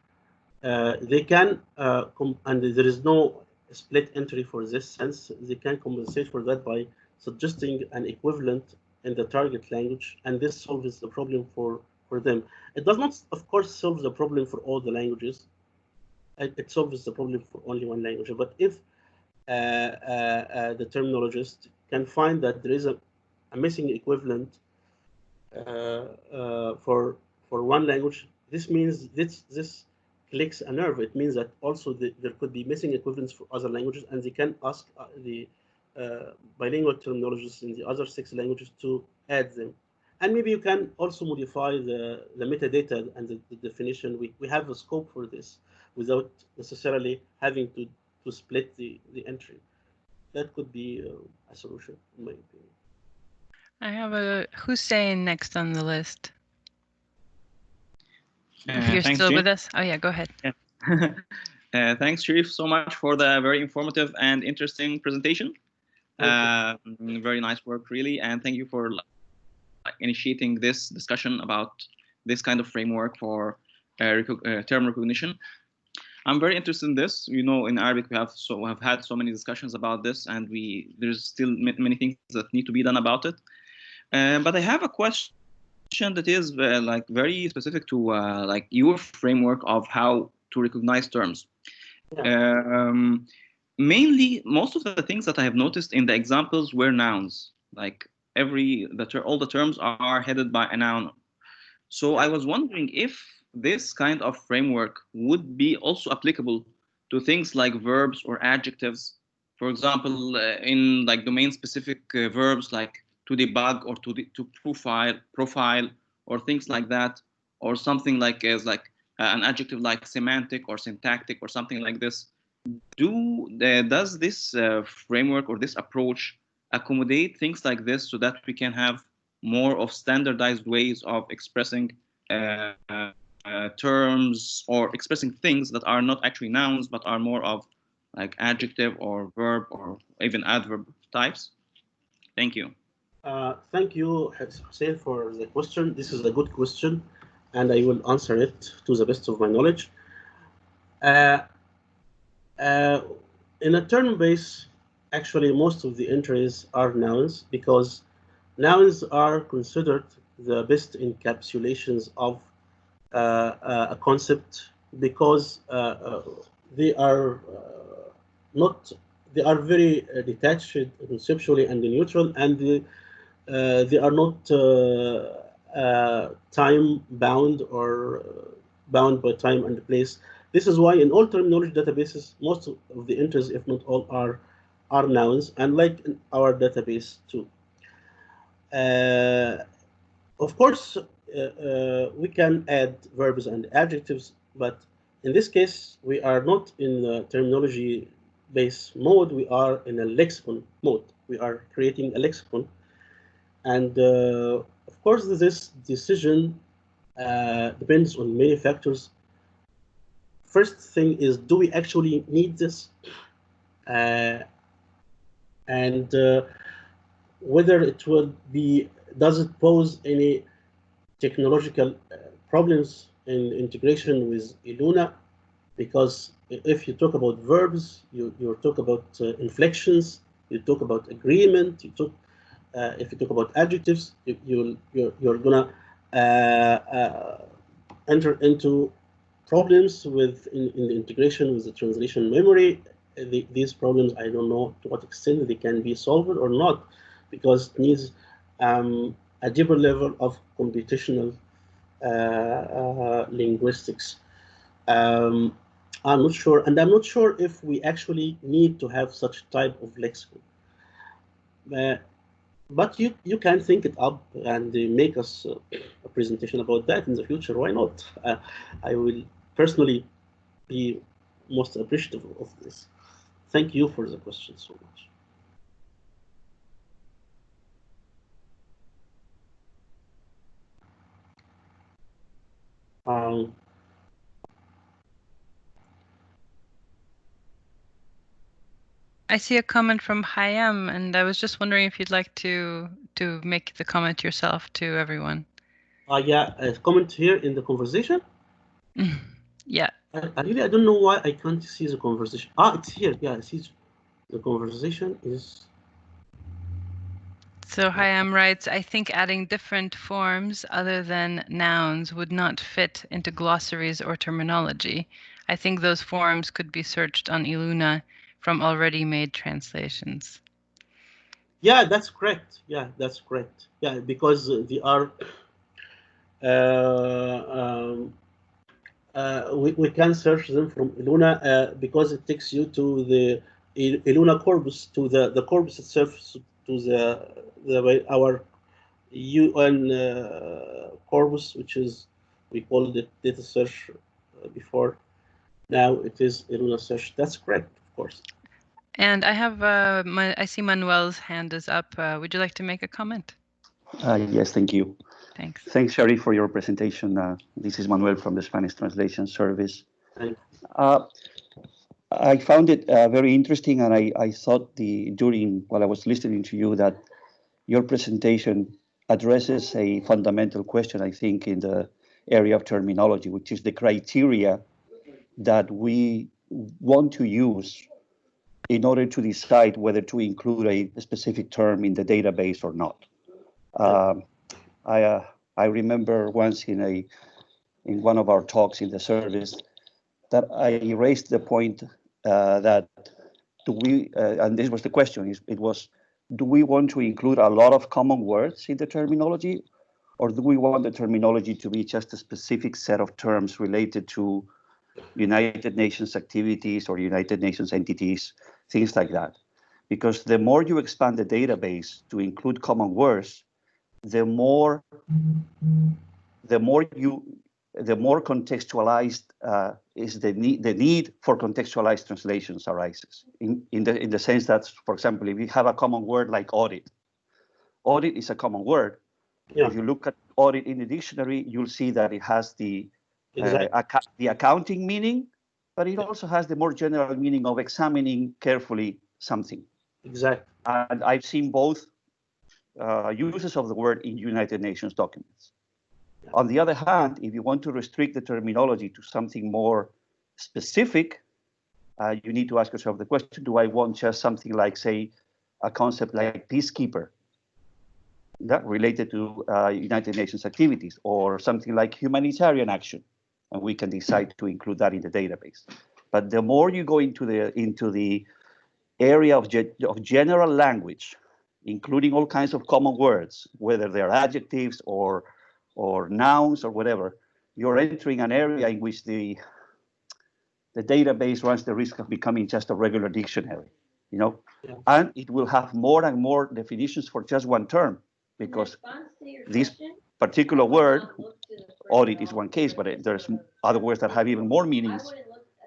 D: they can, and there is no split entry for this sense, they can compensate for that by suggesting an equivalent in the target language, and this solves the problem for them. It does not, of course, solve the problem for all the languages. It solves the problem for only one language. But if the terminologist can find that there is a missing equivalent for one language, this means this clicks a nerve. It means that also there could be missing equivalents for other languages, and they can ask the bilingual terminologists in the other 6 languages to add them. And maybe you can also modify the metadata and the definition. We have a scope for this without necessarily having to split the entry. That could be a solution, in my opinion.
A: I have a Hussein next on the list. If you're still with us. Oh yeah, go ahead.
G: Yeah. Thanks, Sharif, so much for the very informative and interesting presentation. Very nice work, really, and thank you for initiating this discussion about this kind of framework for term recognition. I'm very interested in this. You know, in Arabic we have had so many discussions about this, and there's still many things that need to be done about it. But I have a question that is like very specific to like your framework of how to recognize terms. Yeah. Mainly, most of the things that I have noticed in the examples were nouns. Like all the terms are headed by a noun. So I was wondering if this kind of framework would be also applicable to things like verbs or adjectives. For example, in like domain-specific verbs like to debug or to profile or things like that, or something like an adjective like semantic or syntactic or something like this. Does this framework or this approach accommodate things like this so that we can have more of standardized ways of expressing terms or expressing things that are not actually nouns but are more of like adjective or verb or even adverb types? Thank you.
D: Thank you, Hussein, for the question. This is a good question, and I will answer it to the best of my knowledge. Uh, uh, in a term base, actually, most of the entries are nouns because nouns are considered the best encapsulations of a concept because they are not they are very detached conceptually and neutral, and they are not time bound or bound by time and place. This is why in all terminology databases, most of the entries, if not all, are nouns, and like in our database too. Of course, we can add verbs and adjectives, but in this case, we are not in the terminology base mode, we are in a lexicon mode. We are creating a lexicon. And of course, this decision depends on many factors. First thing is, do we actually need this? And whether it will be, does it pose any technological problems in integration with Eluna? Because if you talk about verbs, you talk about inflections, you talk about agreement, if you talk about adjectives, you're gonna enter into problems in the integration with the translation memory. These problems, I don't know to what extent they can be solved or not, because it needs a deeper level of computational linguistics. I'm not sure, and I'm not sure if we actually need to have such type of lexicon. But you can think it up and make us a presentation about that in the future. Why not? I will personally be most appreciative of this. Thank you for the question so much.
A: I see a comment from Hayam, and I was just wondering if you'd like to make the comment yourself to everyone.
D: Yeah, a comment here in the conversation.
A: Yeah.
D: I really don't know why I can't see the conversation. It's here. Yeah, I see the conversation is.
A: So Hayam writes, I think adding different forms other than nouns would not fit into glossaries or terminology. I think those forms could be searched on Eluna from already made translations.
D: Yeah, that's correct. Yeah, that's correct. Yeah, because they are. We can search them from Eluna because it takes you to the Eluna corpus, to the corpus itself, to the our UN corpus, which is, we called it data search before. Now it is Eluna search. That's correct, of course.
A: And I have I see Manuel's hand is up. Would you like to make a comment?
H: Yes, thank you.
A: Thanks.
H: Thanks, Sharif, for your presentation. This is Manuel from the Spanish Translation Service. I found it very interesting, and I thought while I was listening to you, that your presentation addresses a fundamental question, I think, in the area of terminology, which is the criteria that we want to use in order to decide whether to include a specific term in the database or not. I remember once in one of our talks in the service that I raised the point that and this was the question, do we want to include a lot of common words in the terminology, or do we want the terminology to be just a specific set of terms related to United Nations activities or United Nations entities, things like that? Because the more you expand the database to include common words, the more contextualized is the need for contextualized translations arises. In the sense that, for example, if you have a common word like audit is a common word. Yeah. If you look at audit in the dictionary, you'll see that it has the accounting meaning, but it also has the more general meaning of examining carefully something.
D: Exactly.
H: And I've seen both uses of the word in United Nations documents. On the other hand, if you want to restrict the terminology to something more specific, you need to ask yourself the question, do I want just something like, say, a concept like peacekeeper, that related to United Nations activities, or something like humanitarian action, and we can decide to include that in the database. But the more you go into the area of general language, including all kinds of common words, whether they're adjectives or nouns or whatever, you're entering an area in which the database runs the risk of becoming just a regular dictionary, you know, and it will have more and more definitions for just one term, because this particular word, audit is one case, but there's other words that have even more meanings,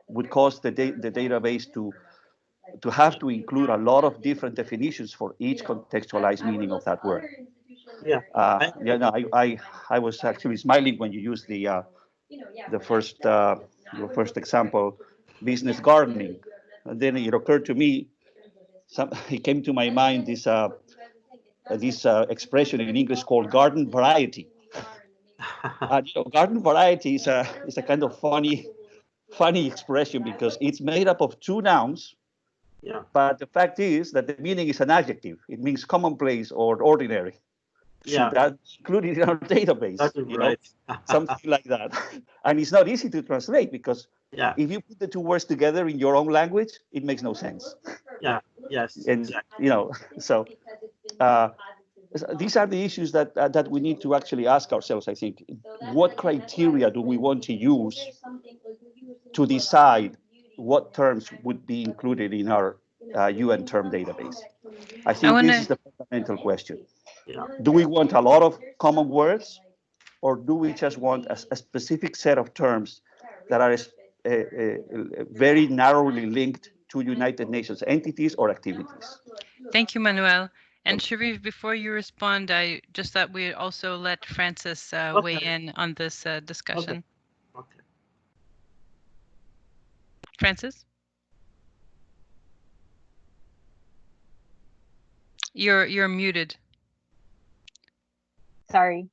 H: would cause the database to have to include a lot of different definitions for each contextualized meaning of that word.
D: Yeah.
H: I was actually smiling when you used the first your first example, business gardening. And then it occurred to me, it came to my mind this expression in English called garden variety. Garden variety is a kind of funny expression because it's made up of two nouns.
D: Yeah.
H: But the fact is that the meaning is an adjective. It means commonplace or ordinary.
D: Yeah.
H: Should that be included in our database?
D: That's right.
H: Something like that. And it's not easy to translate because if you put the two words together in your own language, it makes no sense.
D: Yeah. Yes.
H: And
D: Exactly.
H: so these are the issues that we need to actually ask ourselves, I think. What criteria do we want to use to decide what terms would be included in our UN term database? I think this is the fundamental question.
D: Yeah.
H: Do we want a lot of common words, or do we just want a specific set of terms that are very narrowly linked to United Nations entities or activities?
A: Thank you, Manuel. And Sharif, before you respond, I just thought we'd also let Francis weigh in on this discussion.
D: Okay.
A: Francis? You're muted.
F: Sorry.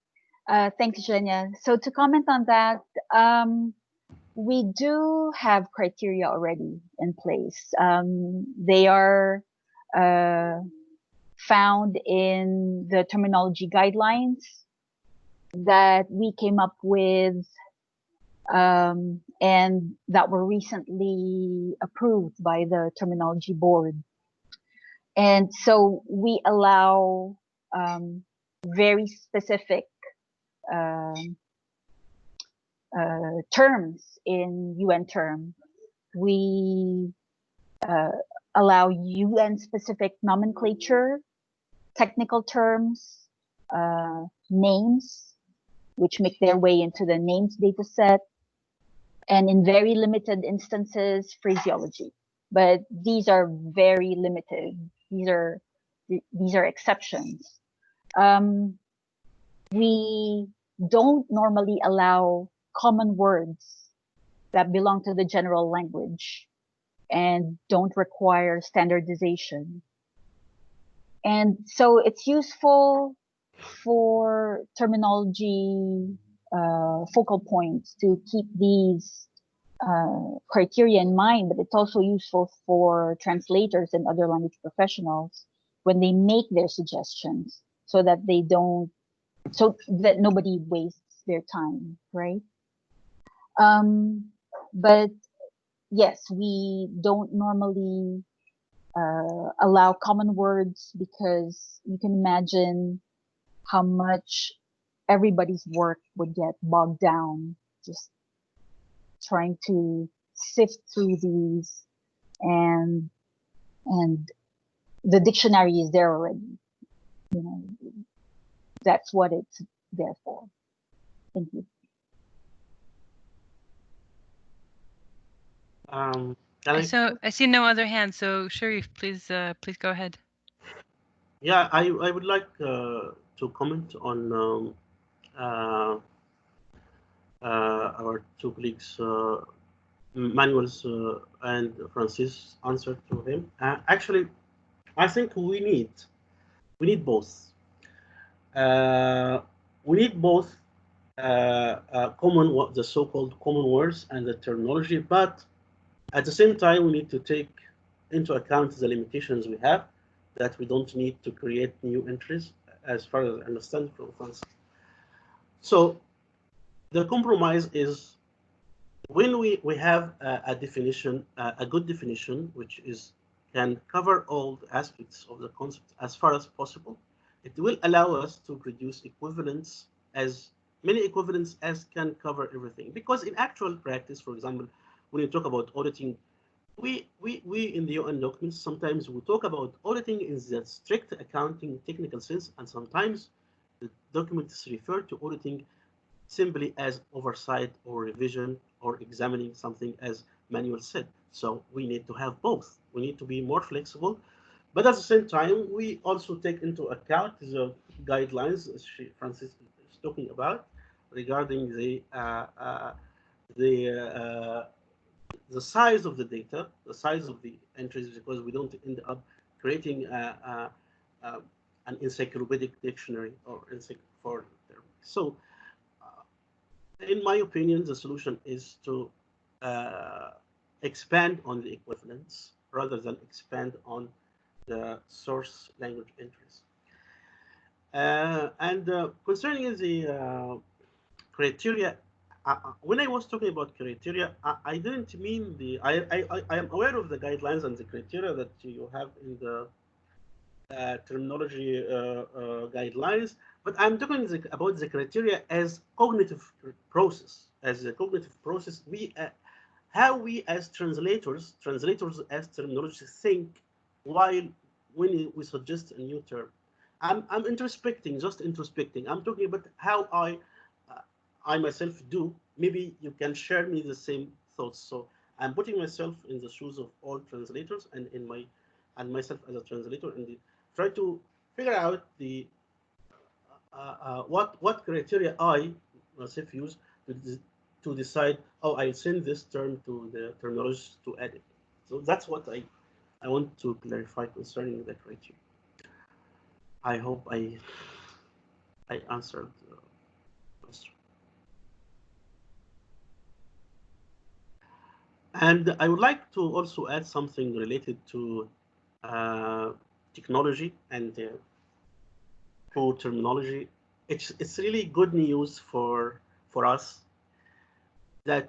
F: Thanks, Zhenya. So to comment on that, we do have criteria already in place. They are found in the terminology guidelines that we came up with and that were recently approved by the terminology board. And so we allow very specific terms in UN term. We allow UN specific nomenclature, technical terms, names, which make their way into the names data set, and in very limited instances, phraseology. But these are very limited. These are exceptions. We don't normally allow common words that belong to the general language and don't require standardization. And so it's useful for terminology focal points to keep these criteria in mind, but it's also useful for translators and other language professionals when they make their suggestions so that nobody wastes their time, right? But yes, we don't normally allow common words because you can imagine how much everybody's work would get bogged down just trying to sift through these, and the dictionary is there already. You know, that's what it's there for. Thank you.
A: I see no other hands, so Sharif, please go ahead.
D: Yeah, I would like to comment on our two colleagues, Manuel's and Francis' answer to him. Actually, I think we need both. We need both the so-called common words and the terminology, but at the same time, we need to take into account the limitations we have, that we don't need to create new entries, as far as I understand from France. So the compromise is when we have a definition, a good definition, which can cover all the aspects of the concept as far as possible, it will allow us to produce equivalents, as many equivalents as can cover everything. Because in actual practice, for example, when you talk about auditing, we in the UN documents, sometimes we talk about auditing in the strict accounting technical sense, and sometimes the documents refer to auditing simply as oversight or revision or examining something, as Manuel said. So we need to have both. We need to be more flexible, but at the same time, we also take into account the guidelines Francis is talking about regarding the the size of the data, the size of the entries, because we don't end up creating an encyclopedic dictionary or for them. So, in my opinion, the solution is to expand on the equivalents rather than expand on the source language entries. And concerning the criteria, when I was talking about criteria, I didn't mean I am aware of the guidelines and the criteria that you have in the terminology guidelines, but I'm talking about the criteria as cognitive process. As a cognitive process, how we as translators as terminologists think while when we suggest a new term. I'm introspecting, just introspecting. I'm talking about how I myself do. Maybe you can share me the same thoughts. So I'm putting myself in the shoes of all translators and myself as a translator, and try to figure out the what criteria I myself use to decide, oh, I send this term to the terminologist to edit. So that's what I want to clarify concerning the criteria. I hope I answered the question. And I would like to also add something related to technology and to terminology. It's really good news for us that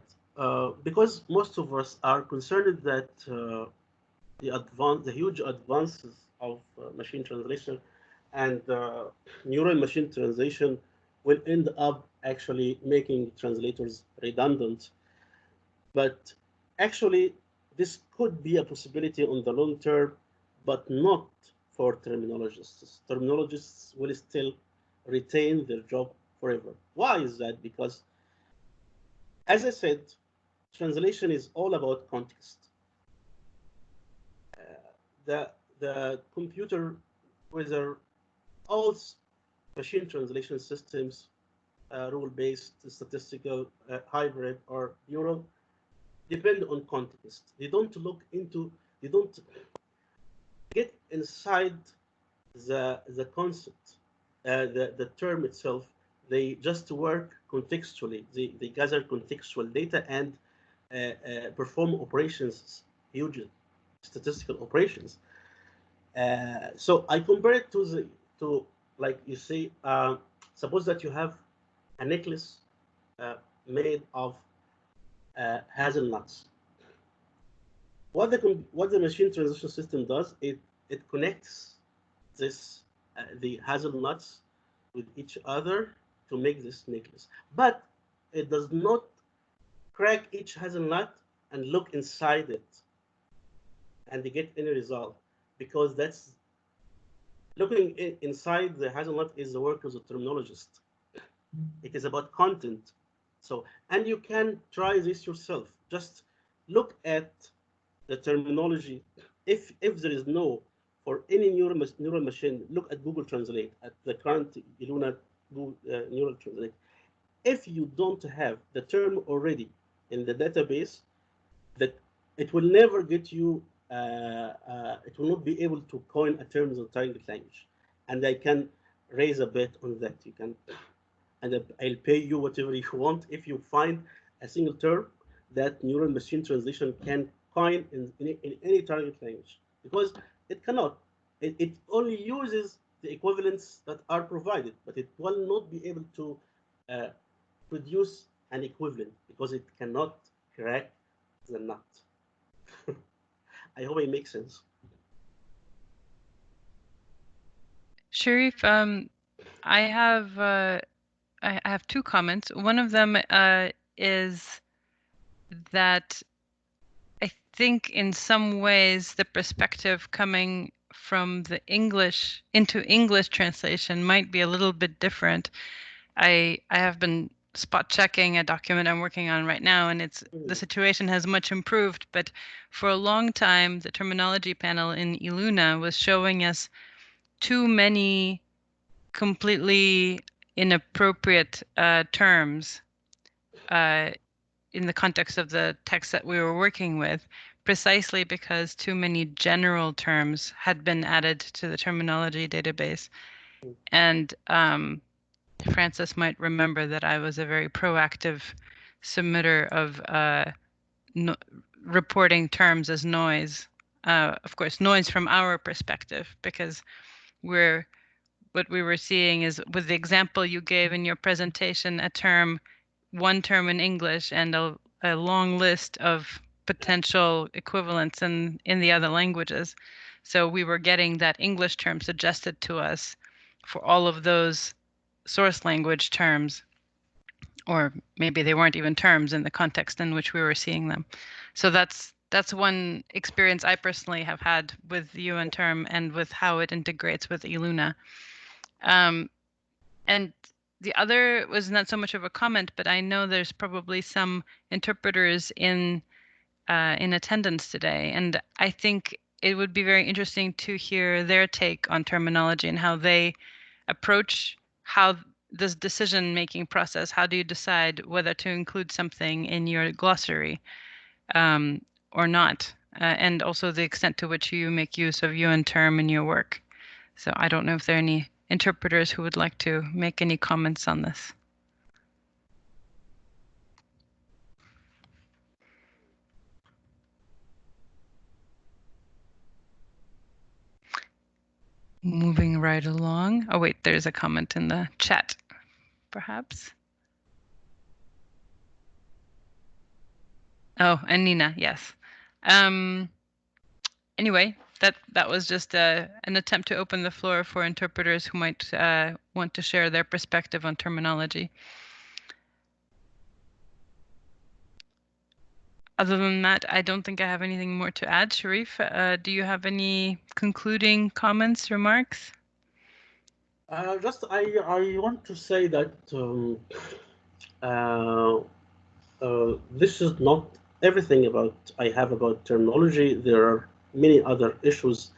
D: because most of us are concerned that the huge advances of machine translation and neural machine translation will end up actually making translators redundant. But actually, this could be a possibility on the long term, but not for terminologists. Terminologists will still retain their job forever. Why is that? Because, as I said, translation is all about context. The computer, whether all machine translation systems, rule-based, statistical, hybrid, or neural, depend on context. They don't get inside the concept, the term itself. They just work contextually. They gather contextual data and perform operations, huge statistical operations. So I compare it to like you say, suppose that you have a necklace made of hazelnuts. What the machine translation system does, it connects the hazelnuts with each other to make this necklace, but it does not crack each hazelnut and look inside it and they get any result, because that's looking inside the hazelnut is the work of the terminologist. It is about content. So, and you can try this yourself. Just look at the terminology. If there is no, for any neural machine, look at Google Translate, at the current Luna neural Translate. If you don't have the term already in the database, that it will never get you, it will not be able to coin a term in the target language. And I can raise a bet on that. You can, and I'll pay you whatever you want if you find a single term that neural machine translation can coin in any target language, because it cannot. It only uses the equivalents that are provided, but it will not be able to produce an equivalent because it cannot crack the nut. I hope it makes sense.
A: Sharif, I have two comments. One of them is that I think in some ways the perspective coming from the English into English translation might be a little bit different. I have been spot checking a document I'm working on right now, and the situation has much improved, but for a long time the terminology panel in Iluna was showing us too many completely inappropriate terms in the context of the text that we were working with, precisely because too many general terms had been added to the terminology database. And Francis might remember that I was a very proactive submitter of reporting terms as noise. Of course, noise from our perspective, because what we were seeing is, with the example you gave in your presentation, one term in English and a long list of potential equivalents in the other languages. So we were getting that English term suggested to us for all of those source language terms, or maybe they weren't even terms in the context in which we were seeing them. So that's one experience I personally have had with the UN term and with how it integrates with Iluna. And the other was not so much of a comment, but I know there's probably some interpreters in attendance today, and I think it would be very interesting to hear their take on terminology and how they approach this decision-making process. How do you decide whether to include something in your glossary or not? And also the extent to which you make use of UN term in your work. So I don't know if there are any interpreters who would like to make any comments on this. Moving right along. Oh wait, there's a comment in the chat, perhaps. Oh, and Nina, yes. Anyway, that was just an attempt to open the floor for interpreters who might want to share their perspective on terminology. Other than that, I don't think I have anything more to add. Sharif, do you have any concluding comments, remarks?
D: Just I want to say that this is not everything I have about terminology. There are many other issues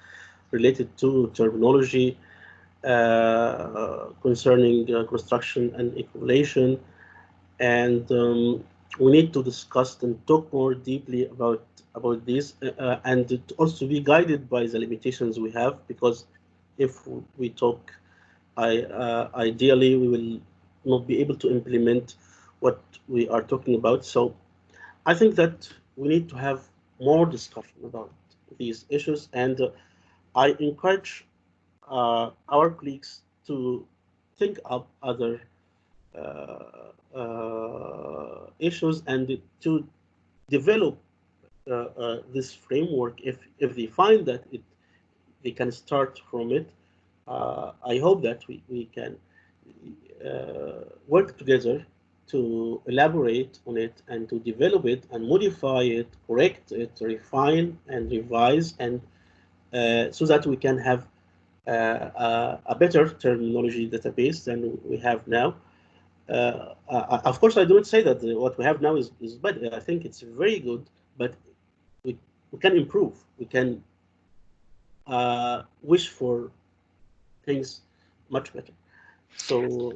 D: related to terminology concerning construction and equivalation, and we need to discuss and talk more deeply about this, and to also be guided by the limitations we have, because if we talk, ideally we will not be able to implement what we are talking about. So I think that we need to have more discussion about these issues, and I encourage our colleagues to think up other issues and to develop this framework if they find that they can start from it. I hope that we can work together to elaborate on it and to develop it and modify it, correct it, refine and revise, and so that we can have a better terminology database than we have now. Of course, I don't say that what we have now is bad. I think it's very good, but we can improve. We can wish for things much better. So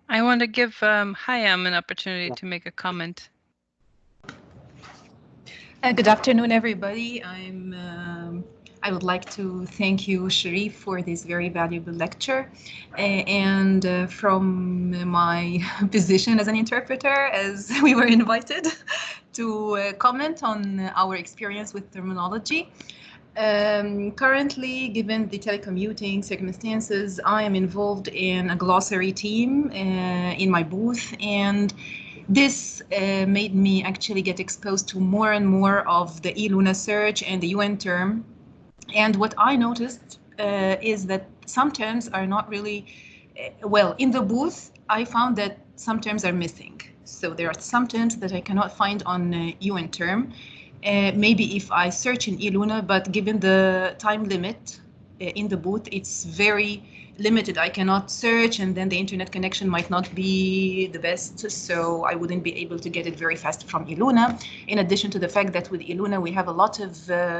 A: I want to give Hayam an opportunity to make a comment.
I: Good afternoon, everybody. I would like to thank you, Sharif, for this very valuable lecture. And from my position as an interpreter, as we were invited to comment on our experience with terminology. Currently, given the telecommuting circumstances, I am involved in a glossary team in my booth, and this made me actually get exposed to more and more of the eLuna search and the UN term. And what I noticed is that some terms are not really, well, in the booth, I found that some terms are missing. So there are some terms that I cannot find on UN term. Maybe if I search in eLuna, but given the time limit in the booth, it's very limited. I cannot search, and then the internet connection might not be the best, so I wouldn't be able to get it very fast from eLuna. In addition to the fact that with eLuna, we have a lot of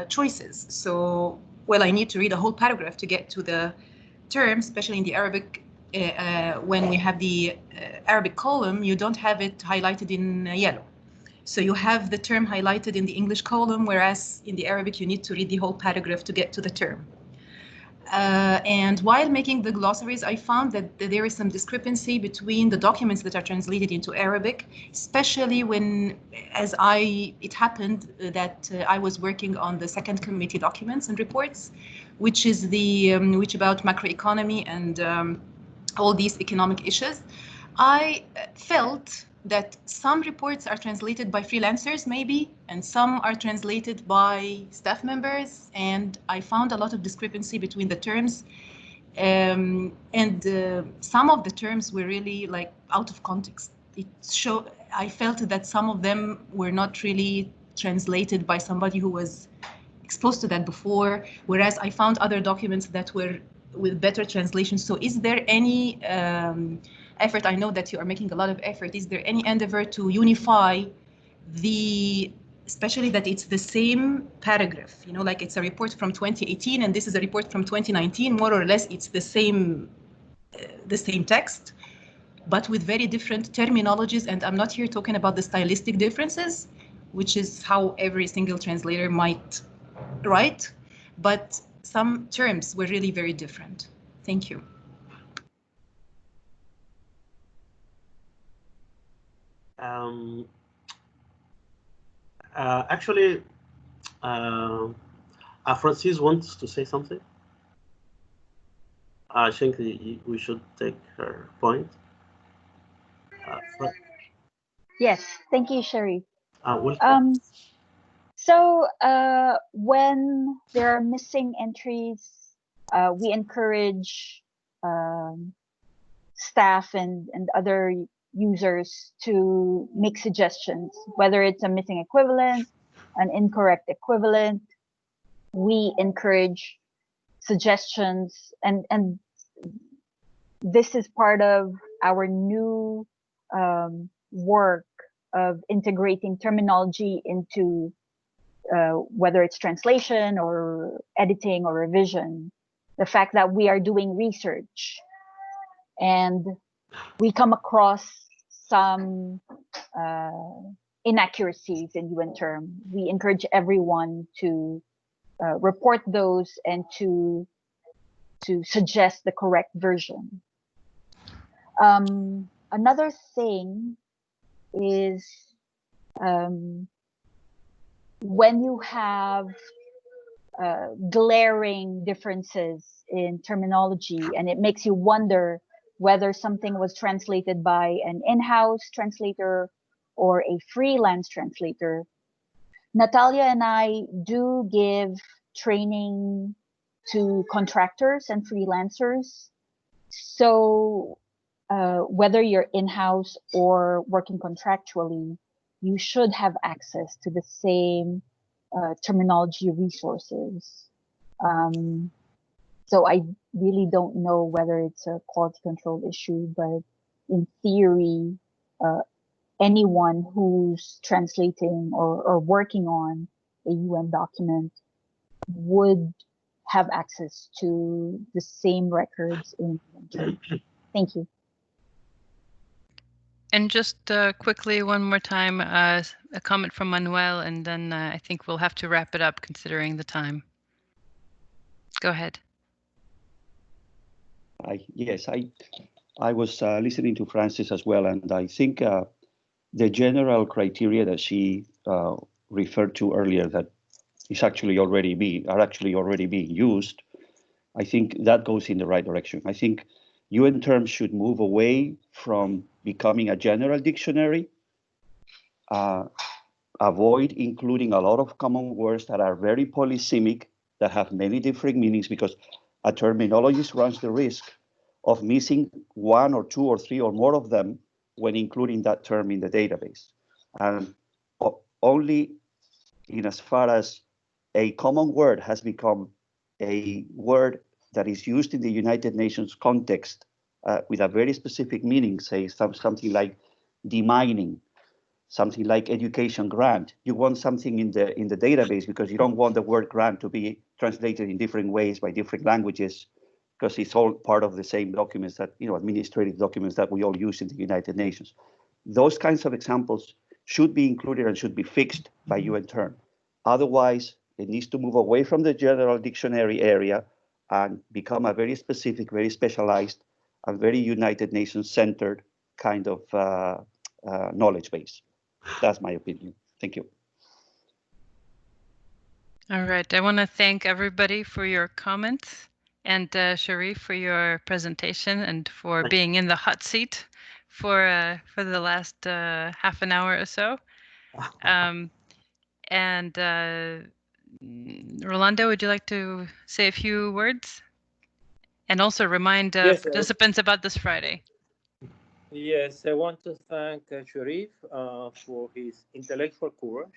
I: choices. So, well, I need to read a whole paragraph to get to the term, especially in the Arabic. When we have the Arabic column, you don't have it highlighted in yellow. So you have the term highlighted in the English column, whereas in the Arabic, you need to read the whole paragraph to get to the term. And while making the glossaries, I found that there is some discrepancy between the documents that are translated into Arabic, especially when, it happened that I was working on the second committee documents and reports, which is which about macroeconomy and all these economic issues. I felt that some reports are translated by freelancers maybe, and some are translated by staff members, and I found a lot of discrepancy between the terms. And some of the terms were really like out of context. I felt that some of them were not really translated by somebody who was exposed to that before, whereas I found other documents that were with better translation. So is there any effort? I know that you are making a lot of effort. Is there any endeavor to unify especially that it's the same paragraph, like it's a report from 2018 and this is a report from 2019, more or less it's the same text, but with very different terminologies. And I'm not here talking about the stylistic differences, which is how every single translator might write, but some terms were really very different. Thank you.
D: Actually, Francis wants to say something. I think we should take her point.
F: Yes, thank you, Sharif.
D: Welcome.
F: So when there are missing entries, we encourage staff and other users to make suggestions, whether it's a missing equivalent, an incorrect equivalent. We encourage suggestions, and this is part of our new work of integrating terminology into whether it's translation or editing or revision. The fact that we are doing research and we come across some inaccuracies in UN term, we encourage everyone to report those and to suggest the correct version. Another thing is when you have glaring differences in terminology and it makes you wonder whether something was translated by an in-house translator or a freelance translator, Natalia and I do give training to contractors and freelancers. So whether you're in-house or working contractually, you should have access to the same terminology resources. So I really don't know whether it's a quality control issue, but in theory, anyone who's translating or working on a UN document would have access to the same records in UN. Thank you.
A: And just quickly, one more time, a comment from Manuel, and then I think we'll have to wrap it up considering the time. Go ahead.
H: Yes, I was listening to Frances as well, and I think the general criteria that she referred to earlier that are actually already being used, I think that goes in the right direction. I think UN terms should move away from becoming a general dictionary, avoid including a lot of common words that are very polysemic, that have many different meanings, because a terminologist runs the risk of missing one or two or three or more of them when including that term in the database. And only in as far as a common word has become a word that is used in the United Nations context with a very specific meaning, say something like demining, something like education grant. You want something in the database because you don't want the word grant to be translated in different ways by different languages, because it's all part of the same documents that, administrative documents that we all use in the United Nations. Those kinds of examples should be included and should be fixed by UN term. Otherwise, it needs to move away from the general dictionary area and become a very specific, very specialized, and very United Nations centered kind of knowledge base. That's my opinion. Thank you.
A: All right. I want to thank everybody for your comments, and Sharif for your presentation and for being in the hot seat for the last half an hour or so. And Rolando, would you like to say a few words? And also remind participants about this Friday.
B: Yes, I want to thank Sharif for his intellectual courage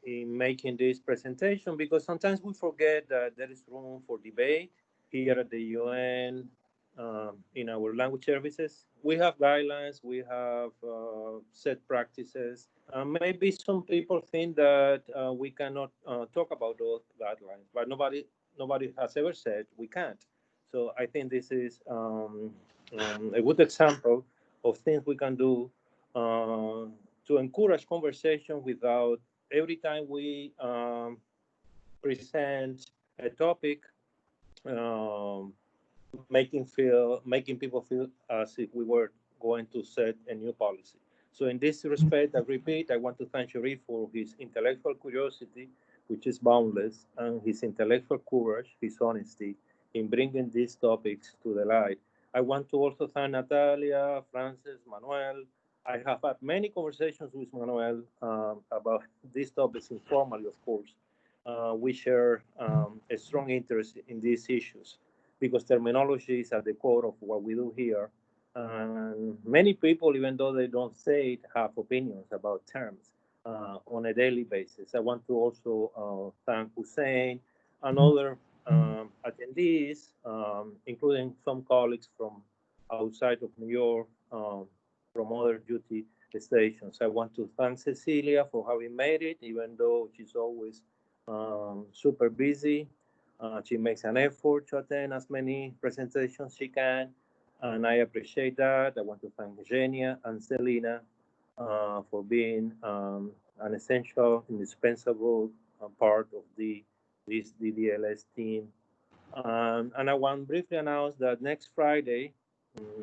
B: in making this presentation, because sometimes we forget that there is room for debate here at the UN in our language services. We have guidelines, we have set practices. Maybe some people think that we cannot talk about those guidelines, but nobody has ever said we can't. So I think this is a good example of things we can do to encourage conversation without, every time we present a topic, making people feel as if we were going to set a new policy. So in this respect, I repeat, I want to thank Sharif for his intellectual curiosity, which is boundless, and his intellectual courage, his honesty in bringing these topics to the light. I want to also thank Natalia, Frances, Manuel. I have had many conversations with Manuel about these topics informally, of course. We share a strong interest in these issues because terminology is at the core of what we do here. And many people, even though they don't say it, have opinions about terms on a daily basis. I want to also thank Hussein and other attendees, including some colleagues from outside of New York, from other duty stations. I want to thank Cecilia for having made it, even though she's always super busy. She makes an effort to attend as many presentations she can, and I appreciate that. I want to thank Eugenia and Selena for being an essential, indispensable part of this DDLS team. And I want to briefly announce that next Friday,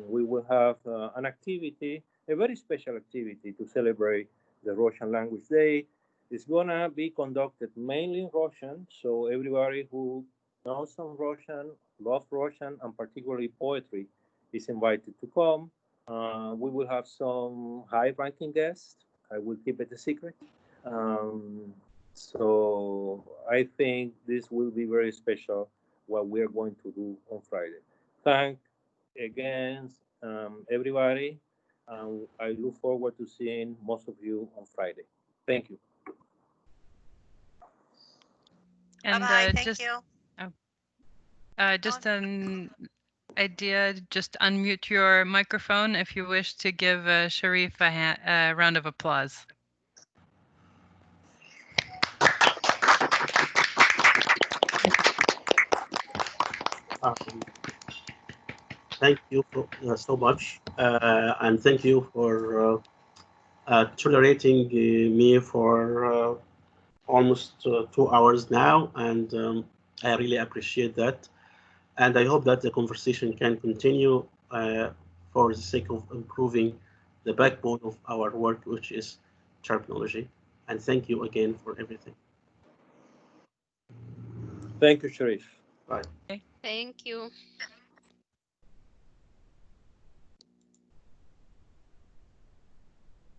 B: we will have an activity, a very special activity to celebrate the Russian Language Day. It's going to be conducted mainly in Russian, so everybody who knows some Russian, loves Russian, and particularly poetry is invited to come. We will have some high-ranking guests. I will keep it a secret. So I think this will be very special, what we're going to do on Friday. Thank again, everybody. I look forward to seeing most of you on Friday. Thank you.
A: And
C: Bye-bye. Thank you.
A: Just an idea, just unmute your microphone if you wish to give Sharif a round of applause.
D: Thank you so much, and thank you for tolerating me for almost 2 hours now. And I really appreciate that. And I hope that the conversation can continue for the sake of improving the backbone of our work, which is terminology. And thank you again for everything.
B: Thank you, Sharif.
D: Bye.
J: Thank you.